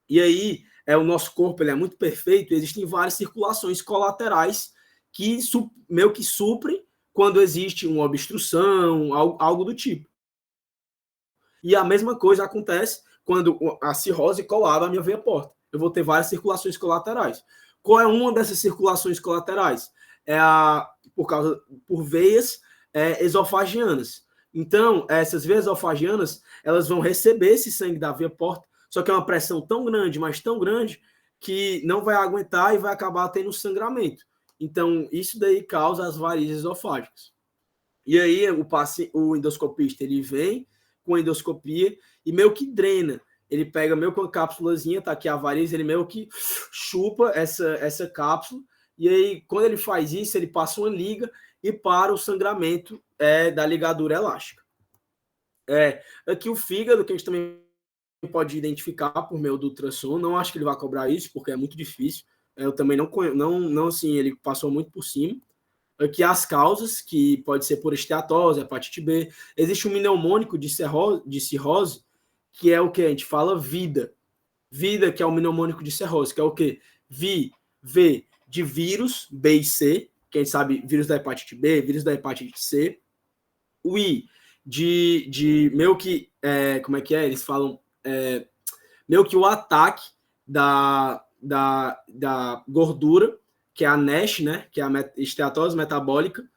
E aí, o nosso corpo ele é muito perfeito, existem várias circulações colaterais que meio que suprem quando existe uma obstrução, algo do tipo. E a mesma coisa acontece quando a cirrose colada a minha veia porta. Eu vou ter várias circulações colaterais. Qual é uma dessas circulações colaterais? Por veias esofagianas. Então, essas veias esofagianas, elas vão receber esse sangue da veia porta, só que é uma pressão tão grande, mas tão grande, que não vai aguentar e vai acabar tendo sangramento. Então, isso daí causa as varizes esofágicas. E aí, o endoscopista, ele vem com a endoscopia e meio que drena. Ele pega meio com a cápsulazinha, tá aqui a variz, ele meio que chupa essa cápsula, e aí, quando ele faz isso, ele passa uma liga e para o sangramento da ligadura elástica. Aqui o fígado, que a gente também pode identificar por meio do ultrassom, não acho que ele vai cobrar isso, porque é muito difícil. Eu também não assim, ele passou muito por cima. Aqui as causas, que pode ser por esteatose, hepatite B. Existe um mnemônico de cirrose, que é o que a gente fala vida. Vida, que é o mnemônico de cirrose, que é o quê? V de vírus, B e C, que a gente sabe, vírus da hepatite B, vírus da hepatite C. O I, de meio que, como é que é? Eles falam, meio que o ataque da gordura, que é a NASH, né? Que é a esteatose metabólica,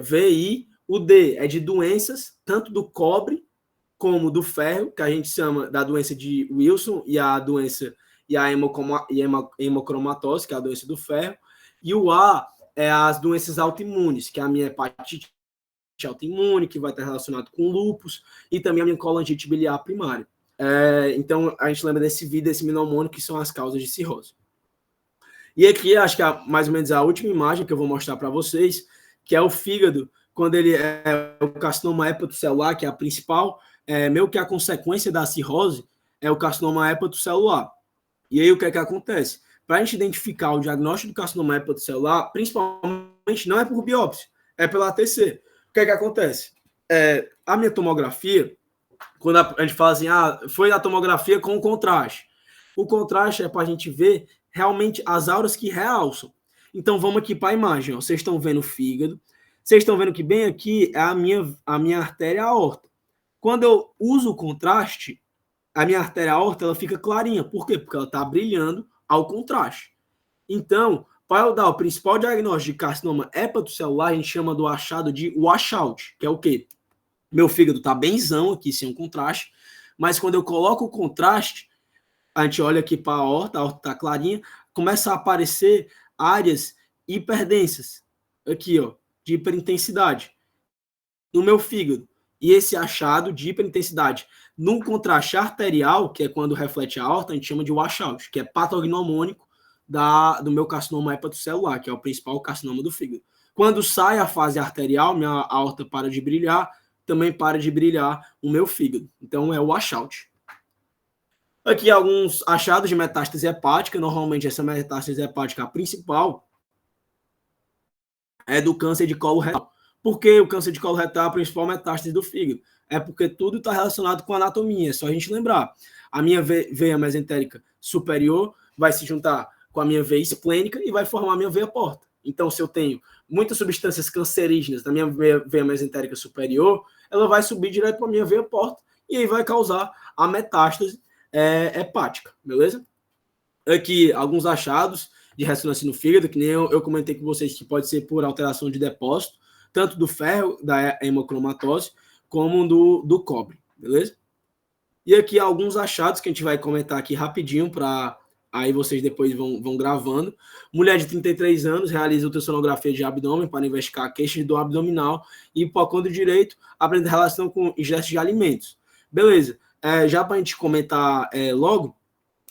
VI. O D é de doenças, tanto do cobre como do ferro, que a gente chama da doença de Wilson e a hemocromatose, que é a doença do ferro. E o A é as doenças autoimunes, que é a minha hepatite autoimune, que vai estar relacionado com lúpus, e também a minha colangite biliar primária. Então, a gente lembra desse mnemônico, que são as causas de cirrose. E aqui, acho que é mais ou menos a última imagem que eu vou mostrar para vocês, que é o fígado, quando ele é o carcinoma hepatocelular, que é a principal, meio que a consequência da cirrose, é o carcinoma hepatocelular. E aí, o que é que acontece? Para a gente identificar o diagnóstico do carcinoma hepatocelular, principalmente não é por biópsia, é pela ATC. O que é que acontece? A minha tomografia, quando a gente fala assim, foi a tomografia com contraste. O contraste é para a gente ver realmente as auras que realçam. Então, vamos aqui para a imagem. Ó. Vocês estão vendo o fígado. Vocês estão vendo que bem aqui é a minha artéria aorta. Quando eu uso o contraste, a minha artéria aorta ela fica clarinha. Por quê? Porque ela está brilhando ao contraste. Então, para eu dar o principal diagnóstico de carcinoma hepatocelular, a gente chama do achado de washout, que é o quê? Meu fígado está benzão aqui, sem um contraste, mas quando eu coloco o contraste, a gente olha aqui para a aorta está clarinha, começa a aparecer áreas hiperdensas, aqui, ó, de hiperintensidade, no meu fígado. E esse achado de hiperintensidade no contraste arterial, que é quando reflete a aorta, a gente chama de washout, que é patognomônico do meu carcinoma hepatocelular, que é o principal carcinoma do fígado. Quando sai a fase arterial, minha aorta para de brilhar, também para de brilhar o meu fígado. Então, é o washout. Aqui alguns achados de metástase hepática. Normalmente, essa metástase hepática, a principal, é do câncer de colo retal. Por que o câncer de colo retal é a principal metástase do fígado? É porque tudo está relacionado com anatomia. É só a gente lembrar. A minha veia mesentérica superior vai se juntar com a minha veia esplênica e vai formar a minha veia porta. Então, se eu tenho muitas substâncias cancerígenas na minha veia mesentérica superior, ela vai subir direto para a minha veia porta e aí vai causar a metástase hepática, beleza? Aqui, alguns achados de ressonância no fígado, que nem eu comentei com vocês, que pode ser por alteração de depósito, tanto do ferro, da hemocromatose, como do cobre, beleza? E aqui, alguns achados que a gente vai comentar aqui rapidinho, para aí vocês depois vão gravando. Mulher de 33 anos realiza ultrassonografia de abdômen para investigar queixas de dor abdominal e hipocôndrio direito, aprende relação com ingestos de alimentos. Beleza. Já para a gente comentar logo,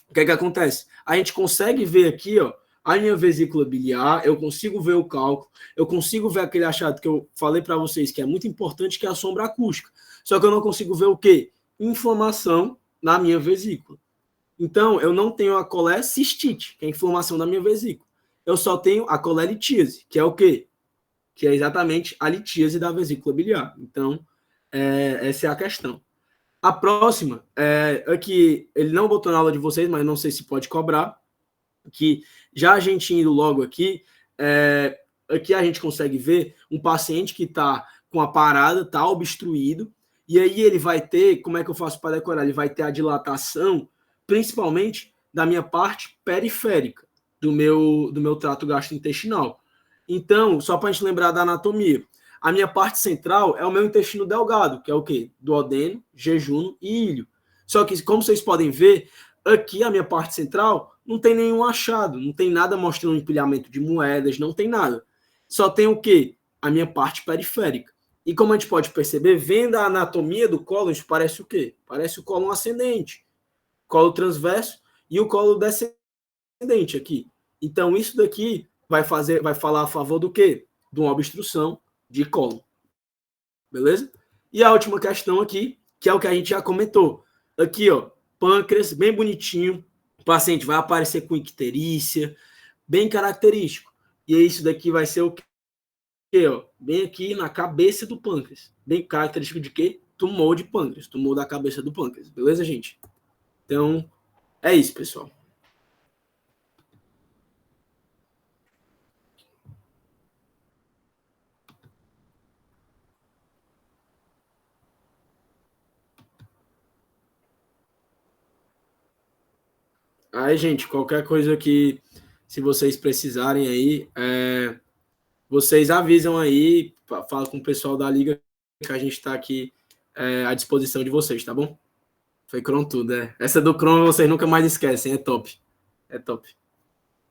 o que é que acontece? A gente consegue ver aqui, ó, a minha vesícula biliar, eu consigo ver o cálculo, eu consigo ver aquele achado que eu falei para vocês, que é muito importante, que é a sombra acústica. Só que eu não consigo ver o quê? Inflamação na minha vesícula. Então, eu não tenho a colecistite, que é a inflamação da minha vesícula. Eu só tenho a colelitíase, que é o quê? Que é exatamente a litíase da vesícula biliar. Então, essa é a questão. A próxima, aqui, ele não botou na aula de vocês, mas não sei se pode cobrar, que já a gente indo logo aqui, aqui a gente consegue ver um paciente que está com a parada, está obstruído, e aí ele vai ter, como é que eu faço para decorar? Ele vai ter a dilatação, principalmente da minha parte periférica, do meu trato gastrointestinal. Então, só para a gente lembrar da anatomia, a minha parte central é o meu intestino delgado, que é o quê? Duodeno, jejum e ilho. Só que, como vocês podem ver, aqui a minha parte central não tem nenhum achado, não tem nada mostrando um empilhamento de moedas, não tem nada. Só tem o quê? A minha parte periférica. E como a gente pode perceber, vendo a anatomia do cólon, isso parece o quê? Parece o cólon ascendente, colo transverso e o colo descendente aqui. Então, isso daqui vai falar a favor do quê? De uma obstrução de cólon. Beleza? E a última questão aqui, que é o que a gente já comentou. Aqui, ó, pâncreas, bem bonitinho. O paciente vai aparecer com icterícia, bem característico. E isso daqui vai ser o quê? Ó, bem aqui na cabeça do pâncreas. Bem característico de quê? Tumor de pâncreas. Tumor da cabeça do pâncreas. Beleza, gente? Então, é isso, pessoal. Aí, gente, qualquer coisa que, se vocês precisarem aí, vocês avisam aí, fala com o pessoal da Liga, que a gente está aqui à disposição de vocês, tá bom? Foi Cron tudo, Essa do Cron vocês nunca mais esquecem, é top. É top.